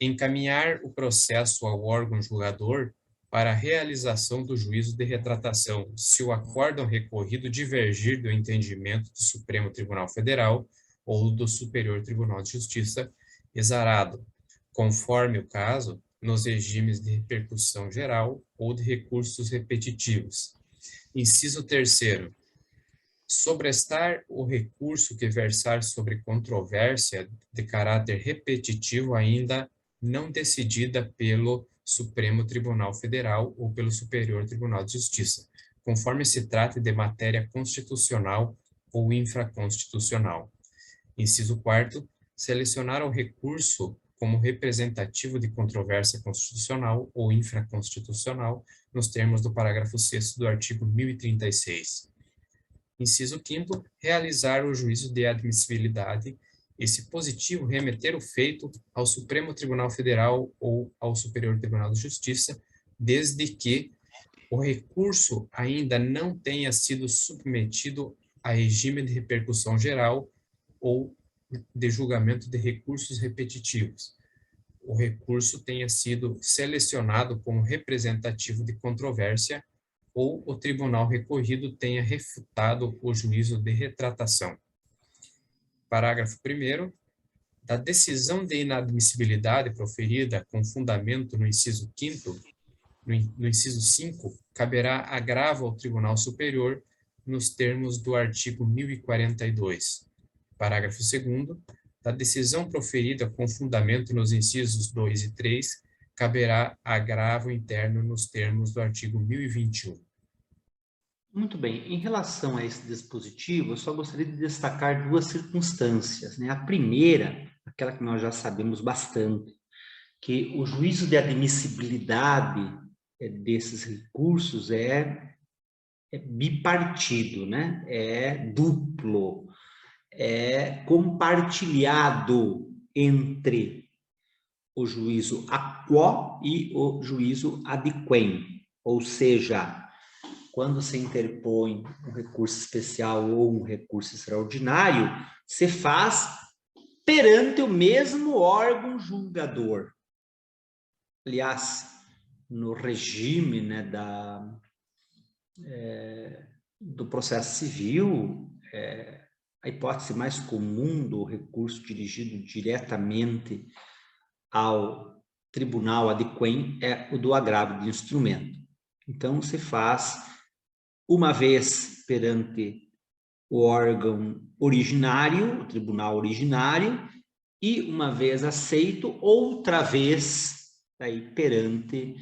encaminhar o processo ao órgão julgador para a realização do juízo de retratação, se o acórdão recorrido divergir do entendimento do Supremo Tribunal Federal ou do Superior Tribunal de Justiça, exarado, conforme o caso, nos regimes de repercussão geral ou de recursos repetitivos. Inciso 3º, sobrestar o recurso que versar sobre controvérsia de caráter repetitivo ainda não decidida pelo Supremo Tribunal Federal ou pelo Superior Tribunal de Justiça, conforme se trate de matéria constitucional ou infraconstitucional. Inciso 4º, selecionar o recurso como representativo de controvérsia constitucional ou infraconstitucional, nos termos do parágrafo 6º do artigo 1036. Inciso 5º, realizar o juízo de admissibilidade e, se positivo, remeter o feito ao Supremo Tribunal Federal ou ao Superior Tribunal de Justiça, desde que o recurso ainda não tenha sido submetido a regime de repercussão geral ou de julgamento de recursos repetitivos. O recurso tenha sido selecionado como representativo de controvérsia ou o tribunal recorrido tenha refutado o juízo de retratação. Parágrafo 1º. Da decisão de inadmissibilidade proferida com fundamento no inciso 5º, no inciso 5, caberá agravo ao Tribunal Superior nos termos do artigo 1042. Parágrafo 2º. Da decisão proferida com fundamento nos incisos 2 e 3, caberá agravo interno nos termos do artigo 1021. Muito bem. Em relação a esse dispositivo, eu só gostaria de destacar duas circunstâncias, né? A primeira, aquela que nós já sabemos bastante, que o juízo de admissibilidade desses recursos é bipartido, né? É duplo, é compartilhado entre o juízo ad quo e o juízo ad quem, ou seja, quando se interpõe um recurso especial ou um recurso extraordinário, se faz perante o mesmo órgão julgador. Aliás, no regime, né, do processo civil, a hipótese mais comum do recurso dirigido diretamente ao tribunal ad quem é o do agravo de instrumento. Então, se faz uma vez perante o órgão originário, o tribunal originário, e uma vez aceito, outra vez aí, perante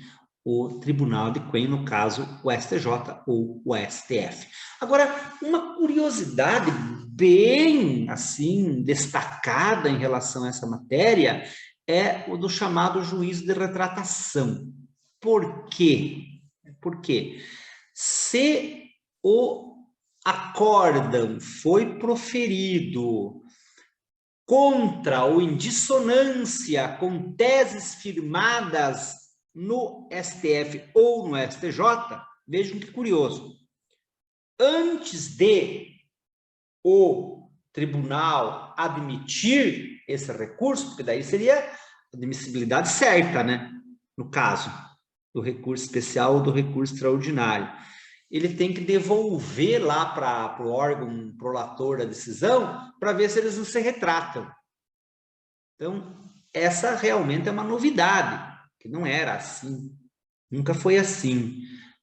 o tribunal de quem, no caso, o STJ ou o STF. Agora, uma curiosidade bem, assim, destacada em relação a essa matéria é o do chamado juízo de retratação. Por quê? Por quê? Se o acórdão foi proferido contra ou em dissonância com teses firmadas no STF ou no STJ, vejam que curioso, antes de o tribunal admitir esse recurso, porque daí seria admissibilidade certa, né? No caso do recurso especial ou do recurso extraordinário. Ele tem que devolver lá para o órgão prolator da decisão para ver se eles não se retratam. Então, essa realmente é uma novidade, que não era assim, nunca foi assim,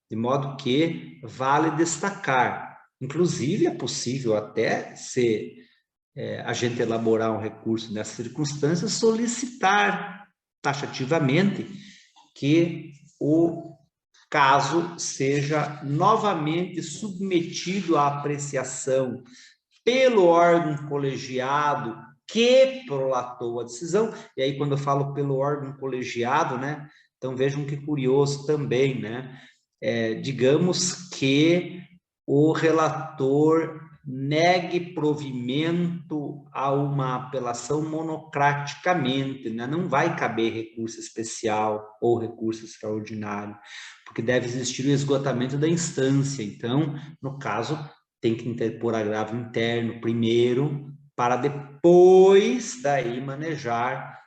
de modo que vale destacar. Inclusive, é possível até se a gente elaborar um recurso nessas circunstâncias, solicitar taxativamente que o caso seja novamente submetido à apreciação pelo órgão colegiado que prolatou a decisão. E aí, quando eu falo pelo órgão colegiado, né? Então, vejam que curioso também, né? Digamos que o relator negue provimento a uma apelação monocraticamente, né? Não vai caber recurso especial ou recurso extraordinário, porque deve existir o esgotamento da instância. Então, no caso, tem que interpor agravo interno primeiro, para depois daí manejar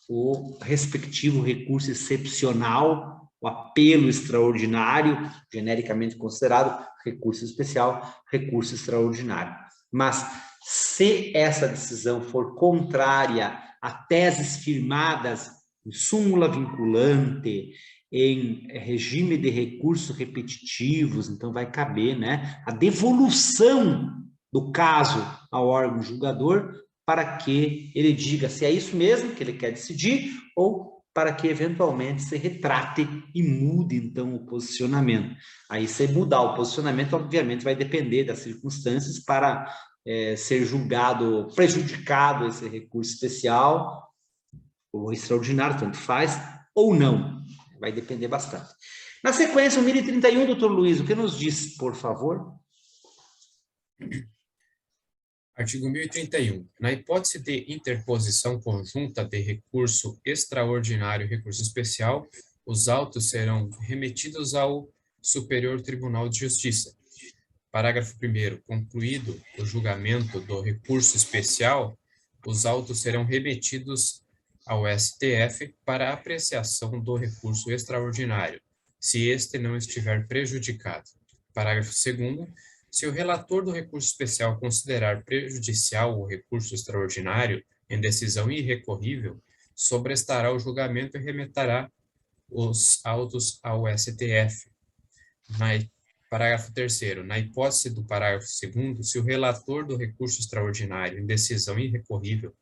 o respectivo recurso excepcional, o apelo extraordinário, genericamente considerado, recurso especial, recurso extraordinário. Mas, se essa decisão for contrária a teses firmadas em súmula vinculante, em regime de recursos repetitivos, então vai caber, né, a devolução do caso ao órgão julgador para que ele diga se é isso mesmo que ele quer decidir ou para que eventualmente se retrate e mude então o posicionamento. Aí, se mudar o posicionamento, obviamente vai depender das circunstâncias para ser julgado, prejudicado esse recurso especial ou extraordinário, tanto faz, ou não. Vai depender bastante. Na sequência, o 1031, doutor Luiz, o que nos diz, por favor? Artigo 1031. Na hipótese de interposição conjunta de recurso extraordinário e recurso especial, os autos serão remetidos ao Superior Tribunal de Justiça. Parágrafo 1º. Concluído o julgamento do recurso especial, os autos serão remetidos ao STF para apreciação do recurso extraordinário, se este não estiver prejudicado. Parágrafo 2º. Se o relator do recurso especial considerar prejudicial o recurso extraordinário em decisão irrecorrível, sobrestará o julgamento e remeterá os autos ao STF. Parágrafo 3º. Na hipótese do parágrafo 2º, se o relator do recurso extraordinário em decisão irrecorrível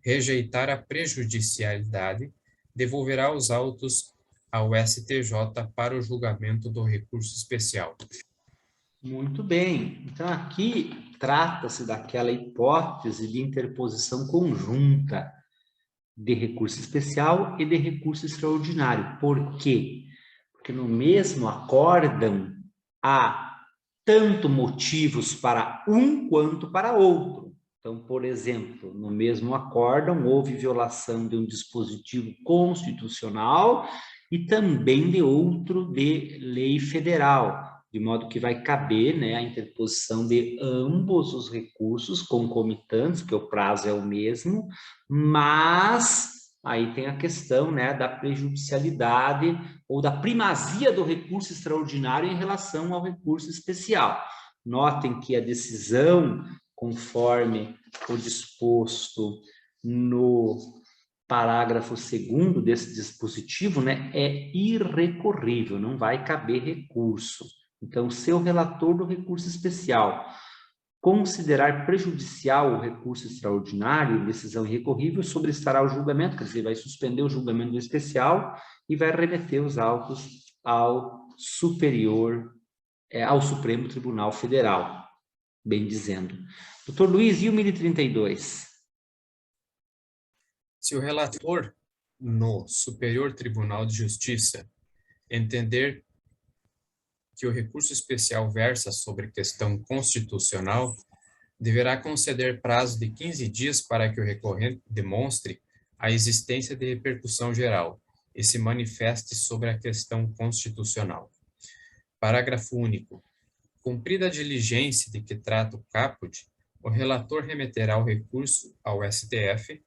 rejeitar a prejudicialidade, devolverá os autos ao STJ para o julgamento do recurso especial. Muito bem. Então, aqui trata-se daquela hipótese de interposição conjunta de recurso especial e de recurso extraordinário. Por quê? Porque no mesmo acórdão há tanto motivos para um quanto para outro. Então, por exemplo, no mesmo acórdão houve violação de um dispositivo constitucional e também de outro de lei federal, de modo que vai caber, né, a interposição de ambos os recursos concomitantes, porque o prazo é o mesmo, mas aí tem a questão, né, da prejudicialidade ou da primazia do recurso extraordinário em relação ao recurso especial. Notem que a decisão, conforme o disposto no parágrafo 2º desse dispositivo, né, é irrecorrível, não vai caber recurso. Então, se o relator do recurso especial considerar prejudicial o recurso extraordinário, decisão irrecorrível, sobrestará o julgamento, quer dizer, vai suspender o julgamento do especial e vai remeter os autos ao ao Supremo Tribunal Federal, bem dizendo. Doutor Luiz, e o 1032? Se o relator no Superior Tribunal de Justiça entender que o recurso especial versa sobre questão constitucional, deverá conceder prazo de 15 dias para que o recorrente demonstre a existência de repercussão geral e se manifeste sobre a questão constitucional. Parágrafo único. Cumprida a diligência de que trata o caput, o relator remeterá o recurso ao STF,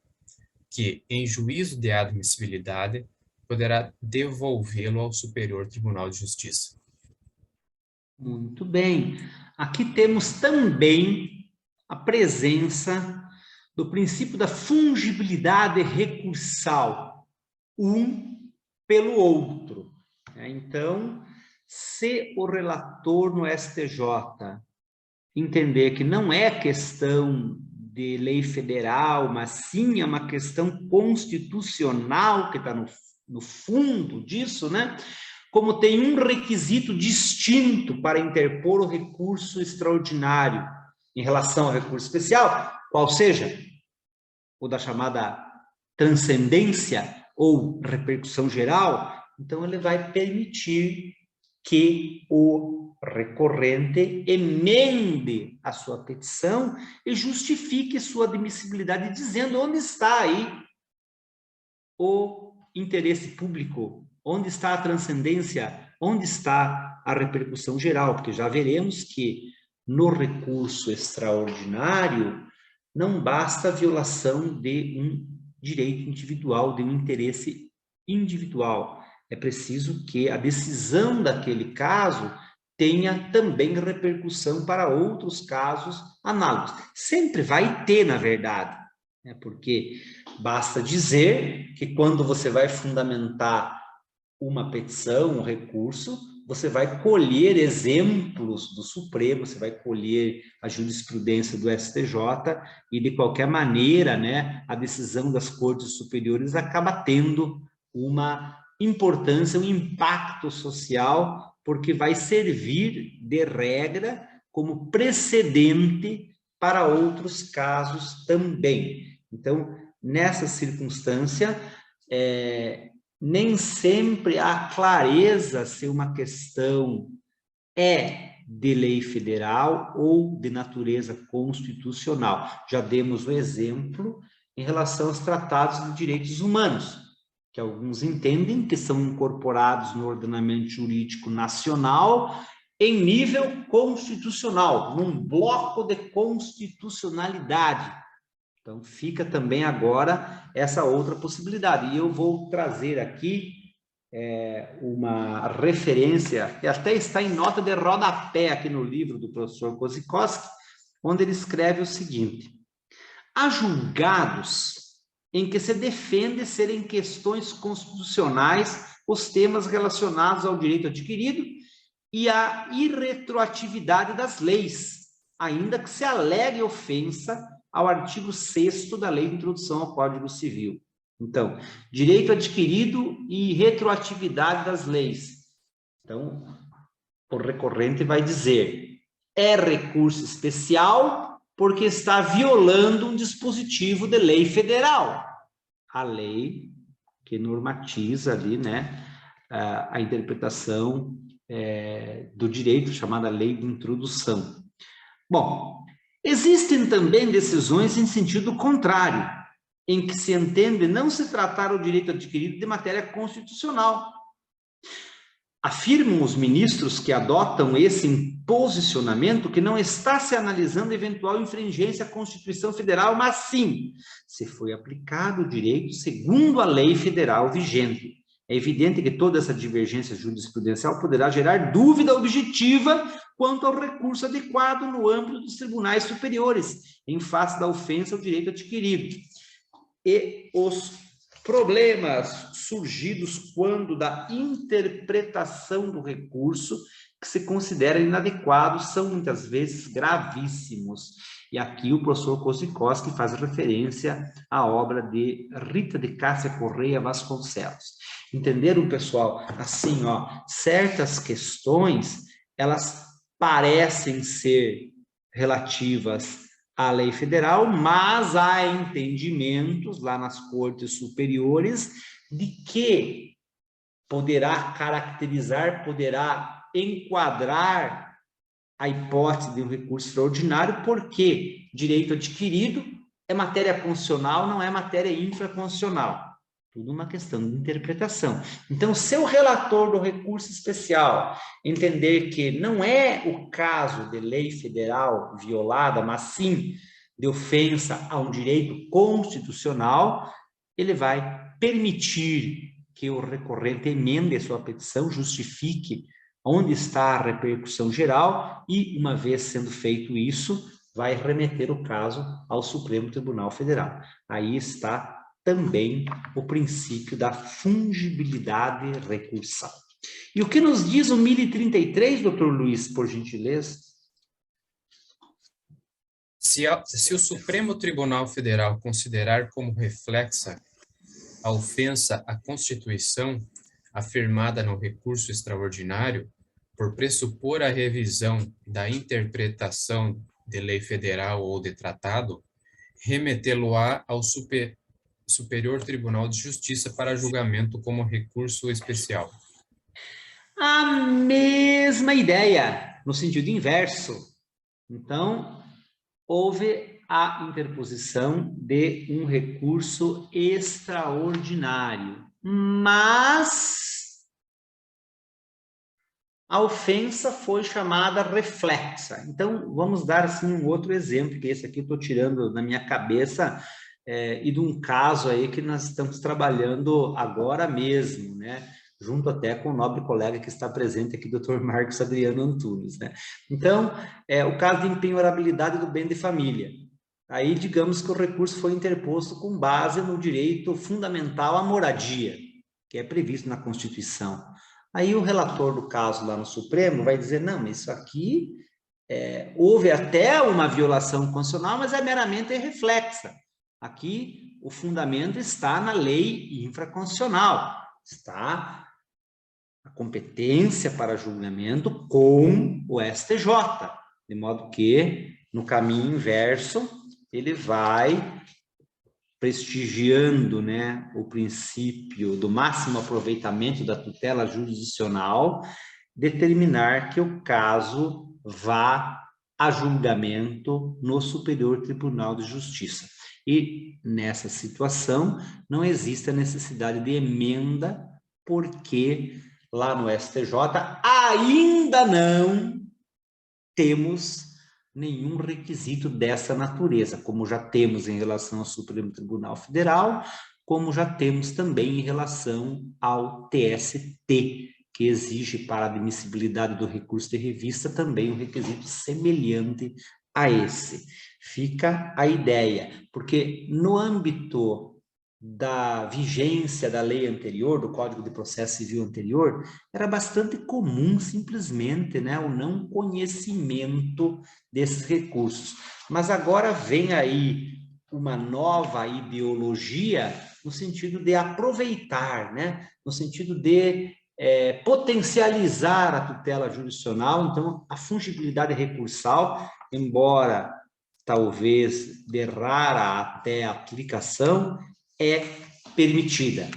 que, em juízo de admissibilidade, poderá devolvê-lo ao Superior Tribunal de Justiça. Muito bem. Aqui temos também a presença do princípio da fungibilidade recursal, um pelo outro. Então, se o relator no STJ entender que não é questão de lei federal, mas sim é uma questão constitucional que está no fundo disso, né? Como tem um requisito distinto para interpor o recurso extraordinário em relação ao recurso especial, qual seja o da chamada transcendência ou repercussão geral, então ele vai permitir que o recorrente emende a sua petição e justifique sua admissibilidade, dizendo onde está aí o interesse público, onde está a transcendência, onde está a repercussão geral, porque já veremos que no recurso extraordinário não basta a violação de um direito individual, de um interesse individual. É preciso que a decisão daquele caso tenha também repercussão para outros casos análogos. Sempre vai ter, na verdade, né? Porque basta dizer que quando você vai fundamentar uma petição, um recurso, você vai colher exemplos do Supremo, você vai colher a jurisprudência do STJ e, de qualquer maneira, né, a decisão das cortes superiores acaba tendo uma importância, um impacto social, porque vai servir de regra como precedente para outros casos também. Então, nessa circunstância, nem sempre há clareza se uma questão é de lei federal ou de natureza constitucional. Já demos o exemplo em relação aos tratados de direitos humanos, que alguns entendem que são incorporados no ordenamento jurídico nacional em nível constitucional, num bloco de constitucionalidade. Então, fica também agora essa outra possibilidade. E eu vou trazer aqui uma referência, que até está em nota de rodapé aqui no livro do professor Kozikowski, onde ele escreve o seguinte: há julgados em que se defende serem questões constitucionais os temas relacionados ao direito adquirido e à irretroatividade das leis, ainda que se alegue ofensa ao artigo 6º da Lei de Introdução ao Código Civil. Então, direito adquirido e retroatividade das leis. Então, o recorrente vai dizer, é recurso especial porque está violando um dispositivo de lei federal. A lei que normatiza ali, né, a interpretação do direito, chamada Lei de Introdução. Bom, existem também decisões em sentido contrário, em que se entende não se tratar o direito adquirido de matéria constitucional. Afirmam os ministros que adotam esse posicionamento que não está se analisando eventual infringência à Constituição Federal, mas sim, se foi aplicado o direito segundo a lei federal vigente. É evidente que toda essa divergência jurisprudencial poderá gerar dúvida objetiva quanto ao recurso adequado no âmbito dos tribunais superiores, em face da ofensa ao direito adquirido. E os problemas surgidos quando da interpretação do recurso que se considera inadequado são muitas vezes gravíssimos. E aqui o professor Kozikowski faz referência à obra de Rita de Cássia Correia Vasconcelos. Entenderam, pessoal? Assim, ó, certas questões, elas parecem ser relativas à lei federal, mas há entendimentos lá nas cortes superiores de que poderá caracterizar, poderá enquadrar a hipótese de um recurso extraordinário, porque direito adquirido é matéria constitucional, não é matéria infraconstitucional. Tudo uma questão de interpretação. Então, se o relator do recurso especial entender que não é o caso de lei federal violada, mas sim de ofensa a um direito constitucional, ele vai permitir que o recorrente emende a sua petição, justifique onde está a repercussão geral e, uma vez sendo feito isso, vai remeter o caso ao Supremo Tribunal Federal. Aí está também o princípio da fungibilidade recursal. E o que nos diz o 1033, doutor Luiz, por gentileza? Se o Supremo Tribunal Federal considerar como reflexa a ofensa à Constituição afirmada no recurso extraordinário, por pressupor a revisão da interpretação de lei federal ou de tratado, remetê-lo-á ao Superior Tribunal de Justiça para julgamento como recurso especial. A mesma ideia, no sentido inverso. Então, houve a interposição de um recurso extraordinário, mas a ofensa foi chamada reflexa. Então, vamos dar assim um outro exemplo, que esse aqui eu estou tirando da minha cabeça, e de um caso aí que nós estamos trabalhando agora mesmo, né? Junto até com o nobre colega que está presente aqui, Dr. Marcos Adriano Antunes, né? Então, o caso de empenhorabilidade do bem de família. Aí, digamos que o recurso foi interposto com base no direito fundamental à moradia, que é previsto na Constituição. Aí o relator do caso lá no Supremo vai dizer, não, isso aqui houve até uma violação constitucional, mas é meramente reflexa. Aqui o fundamento está na lei infraconstitucional, está a competência para julgamento com o STJ, de modo que no caminho inverso ele vai prestigiando, né, o princípio do máximo aproveitamento da tutela jurisdicional, determinar que o caso vá a julgamento no Superior Tribunal de Justiça. E nessa situação não existe a necessidade de emenda, porque lá no STJ ainda não temos nenhum requisito dessa natureza, como já temos em relação ao Supremo Tribunal Federal, como já temos também em relação ao TST, que exige para a admissibilidade do recurso de revista também um requisito semelhante a esse. Fica a ideia, porque no âmbito da vigência da lei anterior, do Código de Processo Civil anterior, era bastante comum simplesmente, né, o não conhecimento desses recursos. Mas agora vem aí uma nova ideologia no sentido de aproveitar, né, no sentido de potencializar a tutela jurisdicional. Então, a fungibilidade recursal, embora talvez de rara até aplicação, é permitida,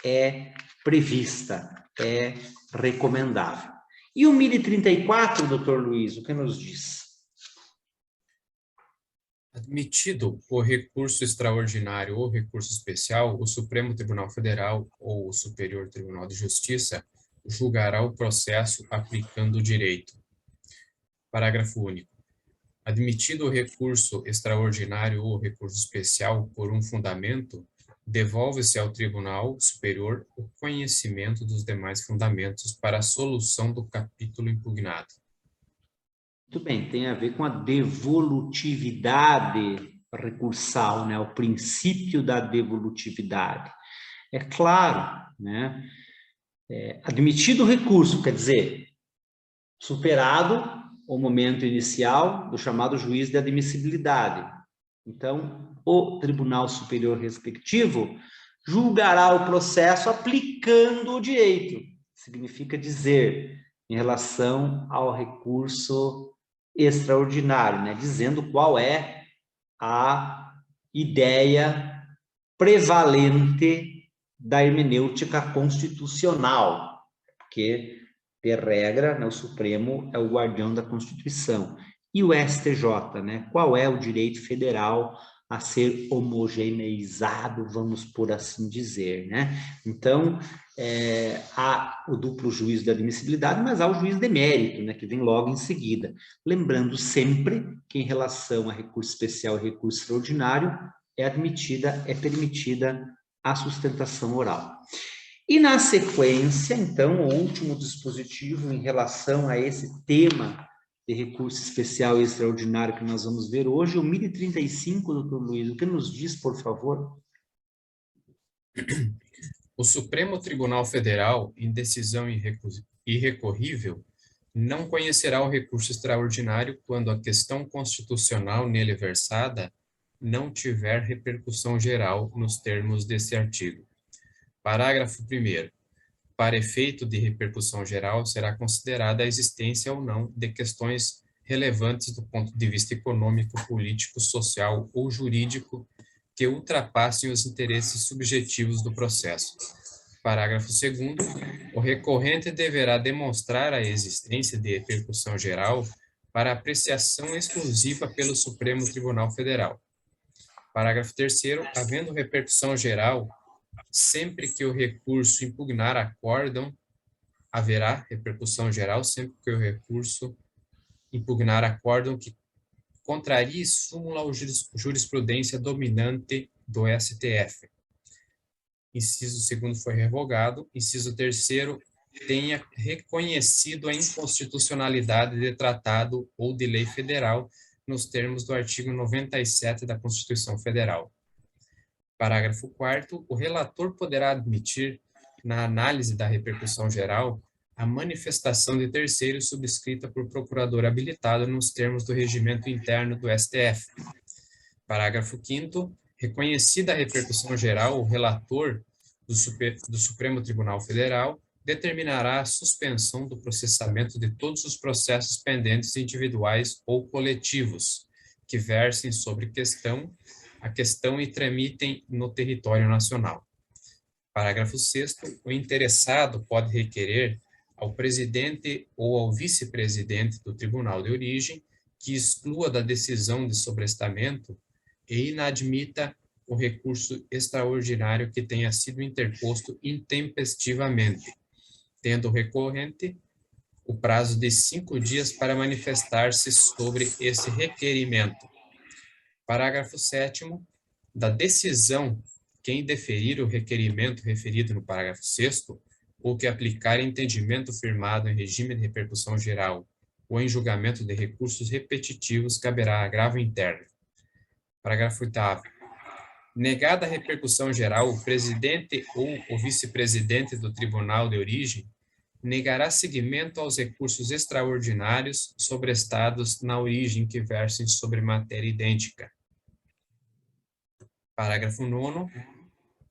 é prevista, é recomendável. E o 1034, doutor Luiz, o que nos diz? Admitido o recurso extraordinário ou recurso especial, o Supremo Tribunal Federal ou o Superior Tribunal de Justiça julgará o processo aplicando o direito. Parágrafo único. Admitido o recurso extraordinário ou recurso especial por um fundamento, devolve-se ao Tribunal Superior o conhecimento dos demais fundamentos para a solução do capítulo impugnado. Muito bem, tem a ver com a devolutividade recursal, né? O princípio da devolutividade. É claro, né? Admitido o recurso, quer dizer, superado o momento inicial do chamado juízo de admissibilidade. Então, o Tribunal Superior respectivo julgará o processo aplicando o direito. Significa dizer, em relação ao recurso extraordinário, né? Dizendo qual é a ideia prevalente da hermenêutica constitucional, porque, de regra, né, o Supremo é o guardião da Constituição. E o STJ, né? Qual é o direito federal a ser homogeneizado, vamos por assim dizer, né? Então, há o duplo juízo de admissibilidade, mas há o juízo de mérito, né, que vem logo em seguida. Lembrando sempre que, em relação a recurso especial e recurso extraordinário, é permitida a sustentação oral. E na sequência, então, o último dispositivo em relação a esse tema de recurso especial e extraordinário que nós vamos ver hoje, o 1035, doutor Luiz, o que nos diz, por favor? O Supremo Tribunal Federal, em decisão irrecorrível, não conhecerá o recurso extraordinário quando a questão constitucional nele versada não tiver repercussão geral nos termos desse artigo. Parágrafo 1º. Para efeito de repercussão geral, será considerada a existência ou não de questões relevantes do ponto de vista econômico, político, social ou jurídico que ultrapassem os interesses subjetivos do processo. Parágrafo 2º. O recorrente deverá demonstrar a existência de repercussão geral para apreciação exclusiva pelo Supremo Tribunal Federal. Parágrafo 3º. Havendo repercussão geral, sempre que o recurso impugnar acórdão, haverá repercussão geral sempre que o recurso impugnar acórdão que contrarie súmula ou jurisprudência dominante do STF. Inciso 2º foi revogado. Inciso 3º, tenha reconhecido a inconstitucionalidade de tratado ou de lei federal nos termos do artigo 97 da Constituição Federal. Parágrafo 4º, o relator poderá admitir, na análise da repercussão geral, a manifestação de terceiros subscrita por procurador habilitado nos termos do regimento interno do STF. Parágrafo 5º, reconhecida a repercussão geral, o relator do Supremo Tribunal Federal determinará a suspensão do processamento de todos os processos pendentes individuais ou coletivos que versem sobre a questão e tramitem no território nacional. Parágrafo 6º, o interessado pode requerer ao presidente ou ao vice-presidente do tribunal de origem que exclua da decisão de sobrestamento e inadmita o recurso extraordinário que tenha sido interposto intempestivamente, tendo o recorrente o prazo de 5 dias para manifestar-se sobre esse requerimento. Parágrafo 7º, da decisão, quem deferir o requerimento referido no parágrafo 6º, ou que aplicar entendimento firmado em regime de repercussão geral ou em julgamento de recursos repetitivos, caberá agravo interno. Parágrafo 8º. Negada a repercussão geral, o presidente ou o vice-presidente do tribunal de origem negará seguimento aos recursos extraordinários sobrestados na origem que versem sobre matéria idêntica. Parágrafo 9º.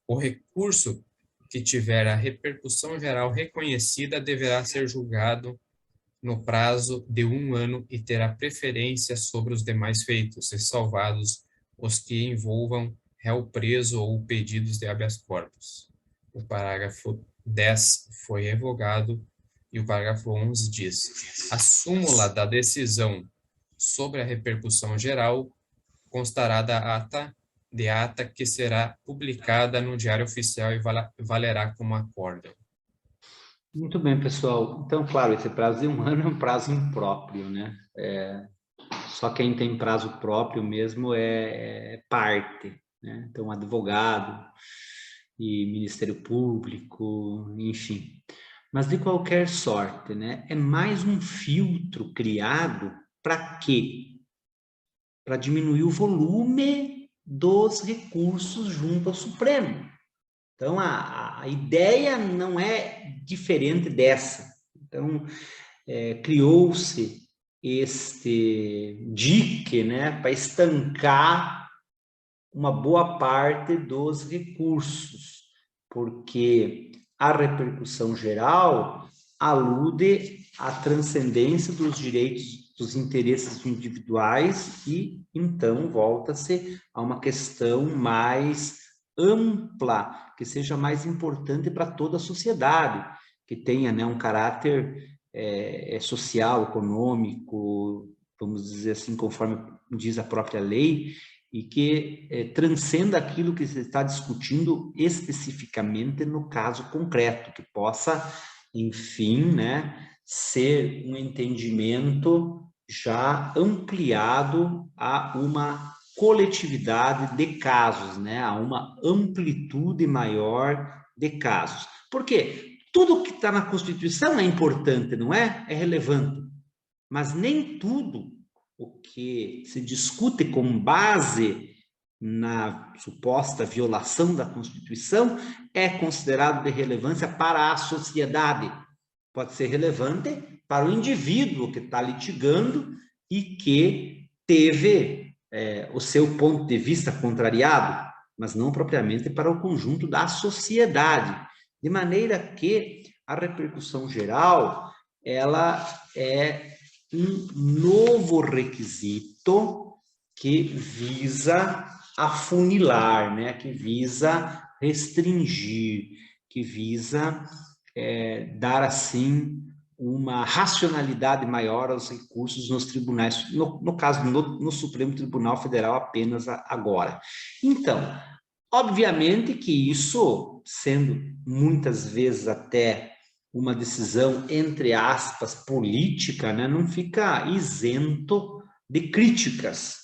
O recurso que tiver a repercussão geral reconhecida deverá ser julgado no prazo de 1 ano e terá preferência sobre os demais feitos, ressalvados os que envolvam réu preso ou pedidos de habeas corpus. O parágrafo 10 foi revogado e o parágrafo 11 diz: a súmula da decisão sobre a repercussão geral constará da ata que será publicada no Diário Oficial e valerá como acórdão. Muito bem, pessoal. Então, claro, esse prazo de 1 ano é um prazo impróprio, né? Só quem tem prazo próprio mesmo é parte, né? Então, advogado e Ministério Público, enfim. Mas, de qualquer sorte, né? É mais um filtro criado para quê? Para diminuir o volume dos recursos junto ao Supremo. Então, a ideia não é diferente dessa. Então, criou-se este dique, né, para estancar uma boa parte dos recursos, porque a repercussão geral alude à transcendência dos direitos, dos interesses individuais e, então, volta-se a uma questão mais ampla, que seja mais importante para toda a sociedade, que tenha, né, um caráter social, econômico, vamos dizer assim, conforme diz a própria lei, e que transcenda aquilo que se está discutindo especificamente no caso concreto, que possa, enfim, né, ser um entendimento já ampliado a uma coletividade de casos, né, a uma amplitude maior de casos. Por quê? Tudo que está na Constituição é importante, não é? É relevante. Mas nem tudo o que se discute com base na suposta violação da Constituição é considerado de relevância para a sociedade. pode ser relevante para o indivíduo que está litigando e que teve o seu ponto de vista contrariado, mas não propriamente para o conjunto da sociedade, de maneira que a repercussão geral, ela é um novo requisito que visa afunilar, né? Que visa restringir, que visa dar, assim, uma racionalidade maior aos recursos nos tribunais, no caso, no Supremo Tribunal Federal apenas agora. Então, obviamente que isso, sendo muitas vezes até uma decisão, entre aspas, política, né, não fica isento de críticas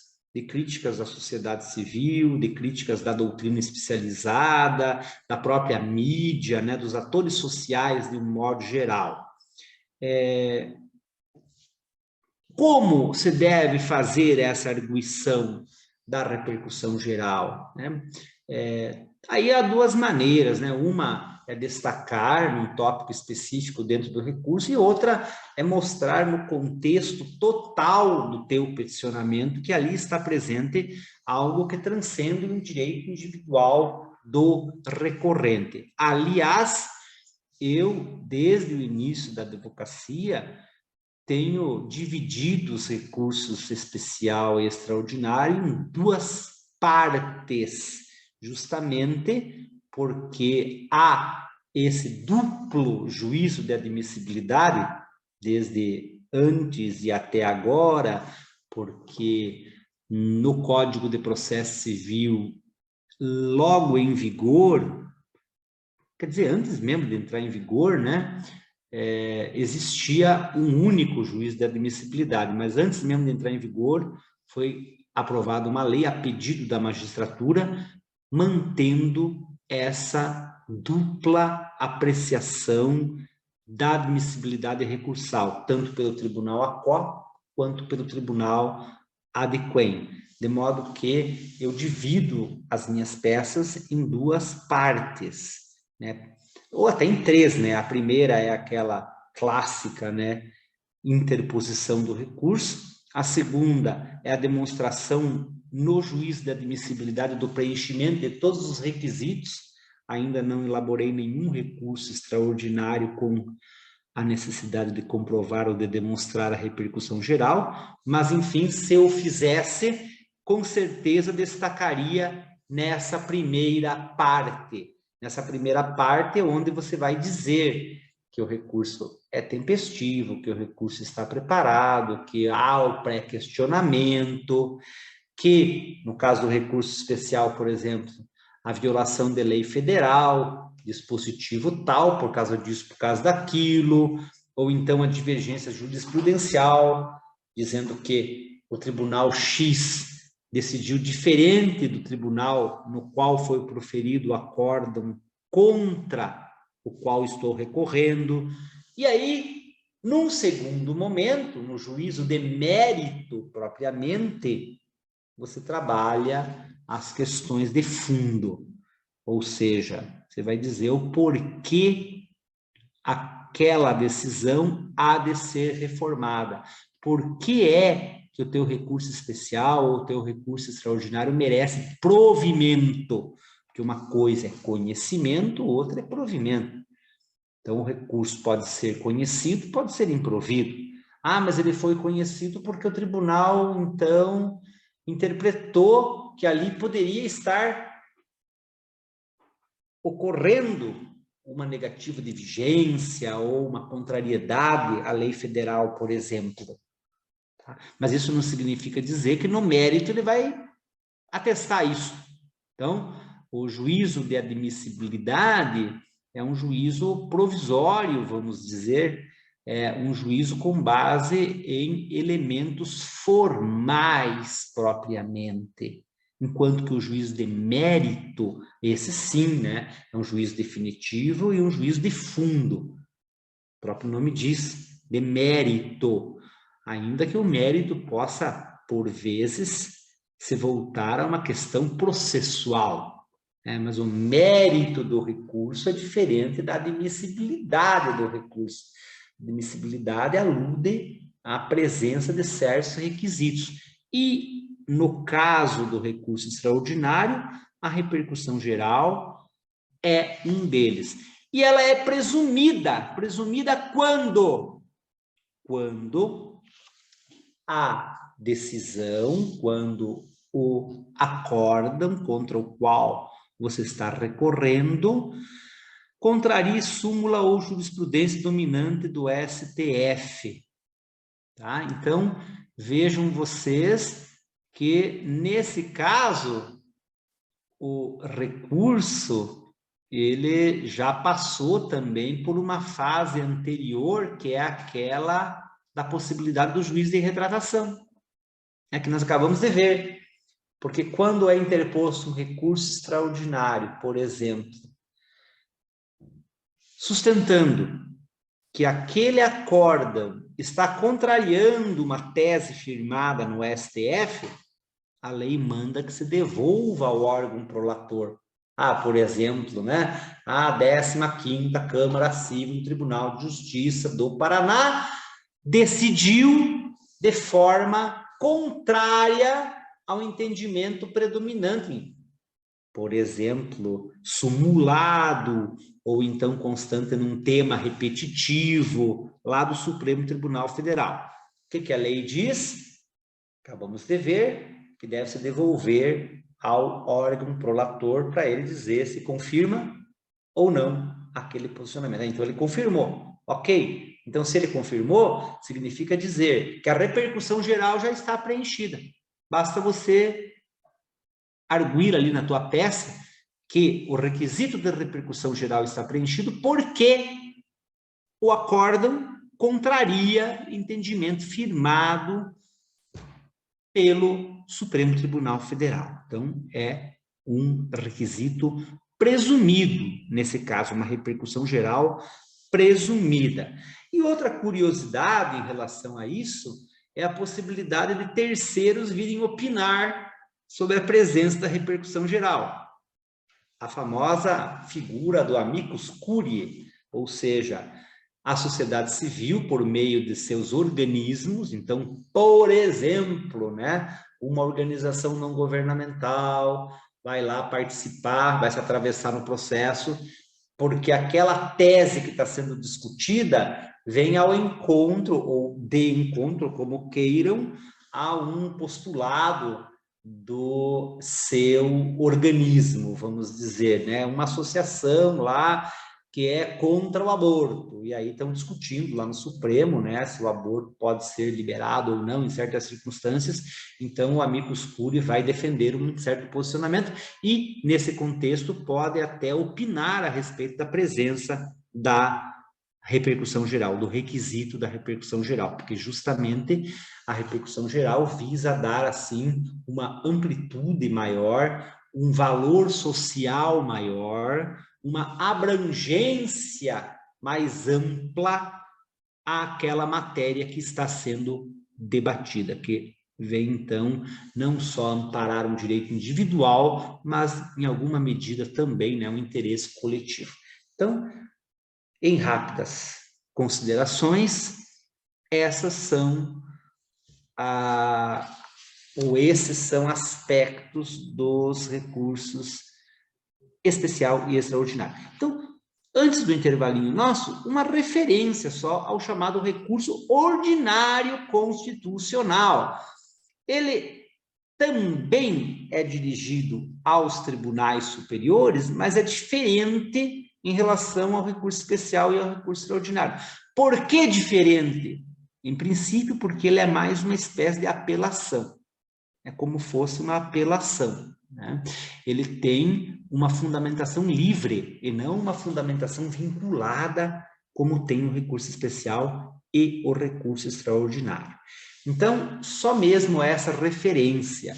da sociedade civil, de críticas da doutrina especializada, da própria mídia, né, dos atores sociais de um modo geral. Como se deve fazer essa arguição da repercussão geral, né? Aí há duas maneiras, né? Uma é destacar num tópico específico dentro do recurso e outra é mostrar no contexto total do teu peticionamento que ali está presente algo que transcende o direito individual do recorrente. Aliás, eu, desde o início da advocacia, tenho dividido os recursos especial e extraordinário em duas partes, justamente porque há esse duplo juízo de admissibilidade, desde antes e até agora, porque no Código de Processo Civil, logo em vigor, quer dizer, antes mesmo de entrar em vigor, né, existia um único juiz de admissibilidade, mas antes mesmo de entrar em vigor, foi aprovada uma lei a pedido da magistratura, mantendo essa dupla apreciação da admissibilidade recursal, tanto pelo Tribunal ACO quanto pelo Tribunal Adquem, de modo que eu divido as minhas peças em duas partes, né? Ou até em três, né? A primeira é aquela clássica, né, interposição do recurso. A segunda é a demonstração no juízo de admissibilidade do preenchimento de todos os requisitos. Ainda não elaborei nenhum recurso extraordinário com a necessidade de comprovar ou de demonstrar a repercussão geral, mas, enfim, se eu fizesse, com certeza destacaria nessa primeira parte. Nessa primeira parte, onde você vai dizer que o recurso é tempestivo, que o recurso está preparado, que há o pré-questionamento, que, no caso do recurso especial, por exemplo, a violação de lei federal, dispositivo tal, por causa disso, por causa daquilo, ou então a divergência jurisprudencial, dizendo que o Tribunal X decidiu diferente do tribunal no qual foi proferido o acórdão contra o qual estou recorrendo. E aí, num segundo momento, no juízo de mérito propriamente, você trabalha as questões de fundo, ou seja, você vai dizer o porquê aquela decisão há de ser reformada, por que é que o teu recurso especial ou o teu recurso extraordinário merece provimento, porque uma coisa é conhecimento, outra é provimento. Então, o recurso pode ser conhecido, pode ser improvido. Ah, mas ele foi conhecido porque o tribunal, então, interpretou que ali poderia estar ocorrendo uma negativa de vigência ou uma contrariedade à lei federal, por exemplo. Tá? Mas isso não significa dizer que no mérito ele vai atestar isso. Então, o juízo de admissibilidade é um juízo provisório, vamos dizer, é um juízo com base em elementos formais propriamente, enquanto que o juízo de mérito, esse sim, né, é um juízo definitivo e um juízo de fundo. O próprio nome diz, de mérito, ainda que o mérito possa, por vezes, se voltar a uma questão processual. Mas o mérito do recurso é diferente da admissibilidade do recurso. admissibilidade alude à presença de certos requisitos. E, no caso do recurso extraordinário, a repercussão geral é um deles. E ela é presumida. Presumida quando? Quando a decisão, quando o acórdão contra o qual você está recorrendo, contraria súmula ou jurisprudência dominante do STF. Tá? Então, vejam vocês que, nesse caso, o recurso, ele já passou também por uma fase anterior, que é aquela da possibilidade do juiz de retratação, que nós acabamos de ver. Porque quando é interposto um recurso extraordinário, por exemplo, sustentando que aquele acórdão está contrariando uma tese firmada no STF, a lei manda que se devolva ao órgão prolator. Por exemplo, a 15ª Câmara Civil do Tribunal de Justiça do Paraná decidiu de forma contrária ao entendimento predominante, por exemplo, sumulado ou então constante num tema repetitivo lá do Supremo Tribunal Federal. O que a lei diz? Acabamos de ver que deve se devolver ao órgão prolator para ele dizer se confirma ou não aquele posicionamento. Então, ele confirmou. Ok. Então, se ele confirmou, significa dizer que a repercussão geral já está preenchida. Basta você arguir ali na tua peça que o requisito de repercussão geral está preenchido porque o acórdão contraria entendimento firmado pelo Supremo Tribunal Federal. Então, é um requisito presumido, nesse caso, uma repercussão geral presumida. E outra curiosidade em relação a isso é a possibilidade de terceiros virem opinar sobre a presença da repercussão geral. A famosa figura do amicus curiae, ou seja, a sociedade civil, por meio de seus organismos, então, por exemplo, uma organização não governamental vai lá participar, vai se atravessar no processo, porque aquela tese que está sendo discutida vem ao encontro, ou de encontro, como queiram, a um postulado do seu organismo, vamos dizer, uma associação lá que é contra o aborto, e aí estão discutindo lá no Supremo, se o aborto pode ser liberado ou não em certas circunstâncias, então o amicus curiae vai defender um certo posicionamento e, nesse contexto, pode até opinar a respeito da presença da repercussão geral, do requisito da repercussão geral, porque justamente a repercussão geral visa dar, assim, uma amplitude maior, um valor social maior, uma abrangência mais ampla àquela matéria que está sendo debatida, que vem, então, não só amparar um direito individual, mas, em alguma medida, também um interesse coletivo. Então, em rápidas considerações, essas são ou esses são aspectos dos recursos especial e extraordinário. Então, antes do intervalinho nosso, uma referência só ao chamado recurso ordinário constitucional. Ele também é dirigido aos tribunais superiores, mas é diferente em relação ao recurso especial e ao recurso extraordinário. Por que diferente? Em princípio, porque ele é mais uma espécie de apelação. É como fosse uma apelação. Ele tem uma fundamentação livre e não uma fundamentação vinculada, como tem o recurso especial e o recurso extraordinário. Então, só mesmo essa referência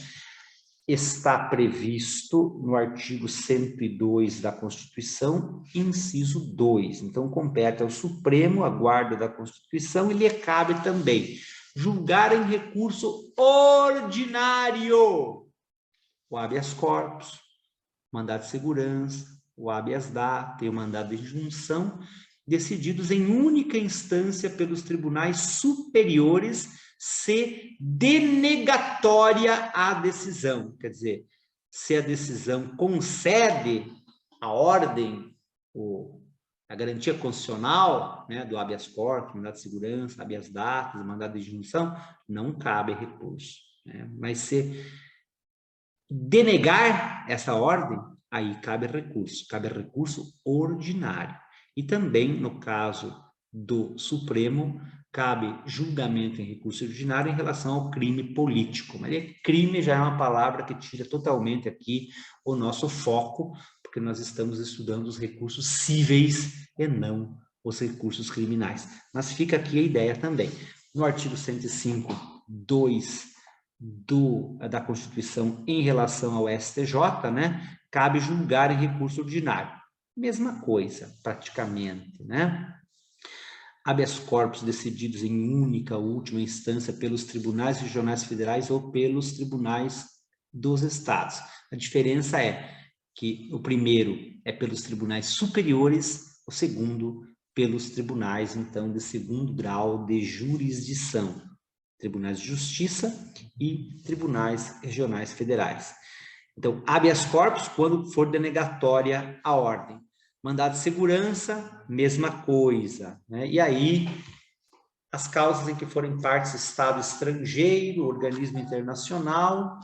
está previsto no artigo 102 da Constituição, inciso 2. Então, compete ao Supremo, a guarda da Constituição, e lhe cabe também julgar em recurso ordinário o habeas corpus, mandado de segurança, o habeas data e o mandado de injunção, decididos em única instância pelos tribunais superiores, se denegatória a decisão. Quer dizer, se a decisão concede a ordem, a garantia constitucional, né, do habeas corpus, mandado de segurança, habeas datas, mandado de injunção, não cabe recurso, né? Mas se denegar essa ordem, aí cabe recurso ordinário. E também, no caso do Supremo, cabe julgamento em recurso ordinário em relação ao crime político. Mas crime já é uma palavra que tira totalmente aqui o nosso foco, porque nós estamos estudando os recursos cíveis e não os recursos criminais. Mas fica aqui a ideia também. No artigo 105(2) da Constituição em relação ao STJ, né, cabe julgar em recurso ordinário. Mesma coisa, praticamente, né? Habeas corpus decididos em única ou última instância pelos tribunais regionais federais ou pelos tribunais dos estados. A diferença é que o primeiro é pelos tribunais superiores, o segundo pelos tribunais, então, de segundo grau de jurisdição. Tribunais de Justiça e tribunais regionais federais. Então, habeas corpus, quando for denegatória a ordem. Mandado de segurança, mesma coisa, né? E aí, as causas em que forem partes Estado estrangeiro, organismo internacional,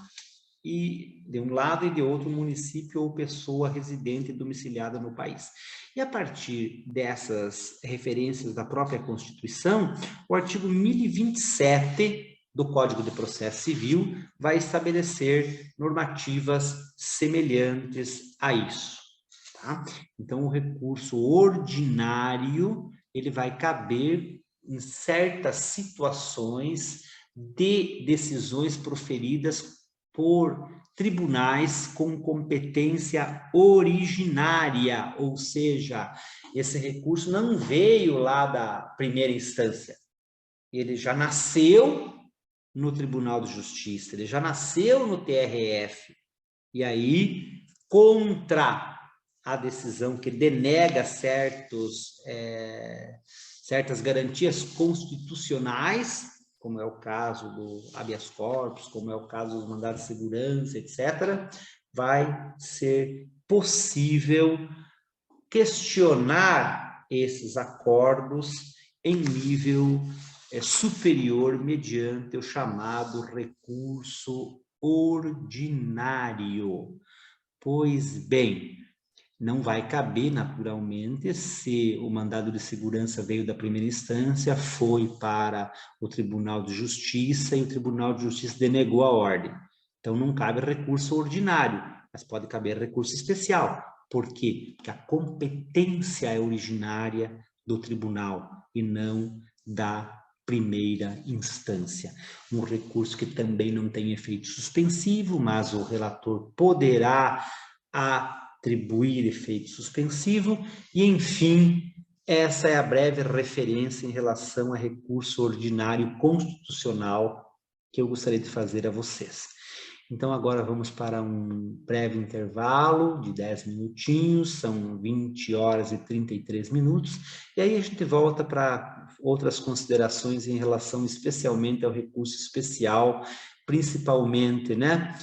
e de um lado e de outro município ou pessoa residente domiciliada no país. E a partir dessas referências da própria Constituição, o artigo 1027 do Código de Processo Civil vai estabelecer normativas semelhantes a isso. Tá? Então, o recurso ordinário, ele vai caber em certas situações de decisões proferidas por tribunais com competência originária, ou seja, esse recurso não veio lá da primeira instância, ele já nasceu no Tribunal de Justiça, ele já nasceu no TRF, e aí, contra a decisão que denega certas garantias constitucionais, como é o caso do habeas corpus, como é o caso dos mandados de segurança, etc., vai ser possível questionar esses acordos em nível superior mediante o chamado recurso ordinário. Pois bem, não vai caber, naturalmente, se o mandado de segurança veio da primeira instância, foi para o Tribunal de Justiça e o Tribunal de Justiça denegou a ordem. Então, não cabe recurso ordinário, mas pode caber recurso especial. Por quê? Porque a competência é originária do tribunal e não da primeira instância. Um recurso que também não tem efeito suspensivo, mas o relator poderá atribuir efeito suspensivo, e, enfim, essa é a breve referência em relação a recurso ordinário constitucional que eu gostaria de fazer a vocês. Então, agora vamos para um breve intervalo de 10 minutinhos, são 20 horas e 33 minutos, e aí a gente volta para outras considerações em relação especialmente ao recurso especial, principalmente, né?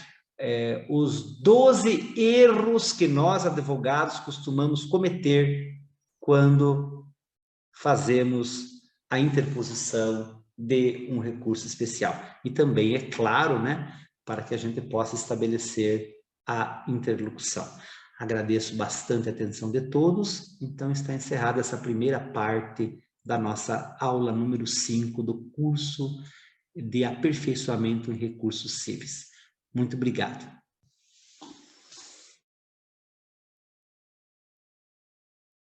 Os 12 erros que nós, advogados, costumamos cometer quando fazemos a interposição de um recurso especial. E também, é claro, né, para que a gente possa estabelecer a interlocução. Agradeço bastante a atenção de todos. Então, está encerrada essa primeira parte da nossa aula número 5 do curso de aperfeiçoamento em recursos cíveis. Muito obrigado.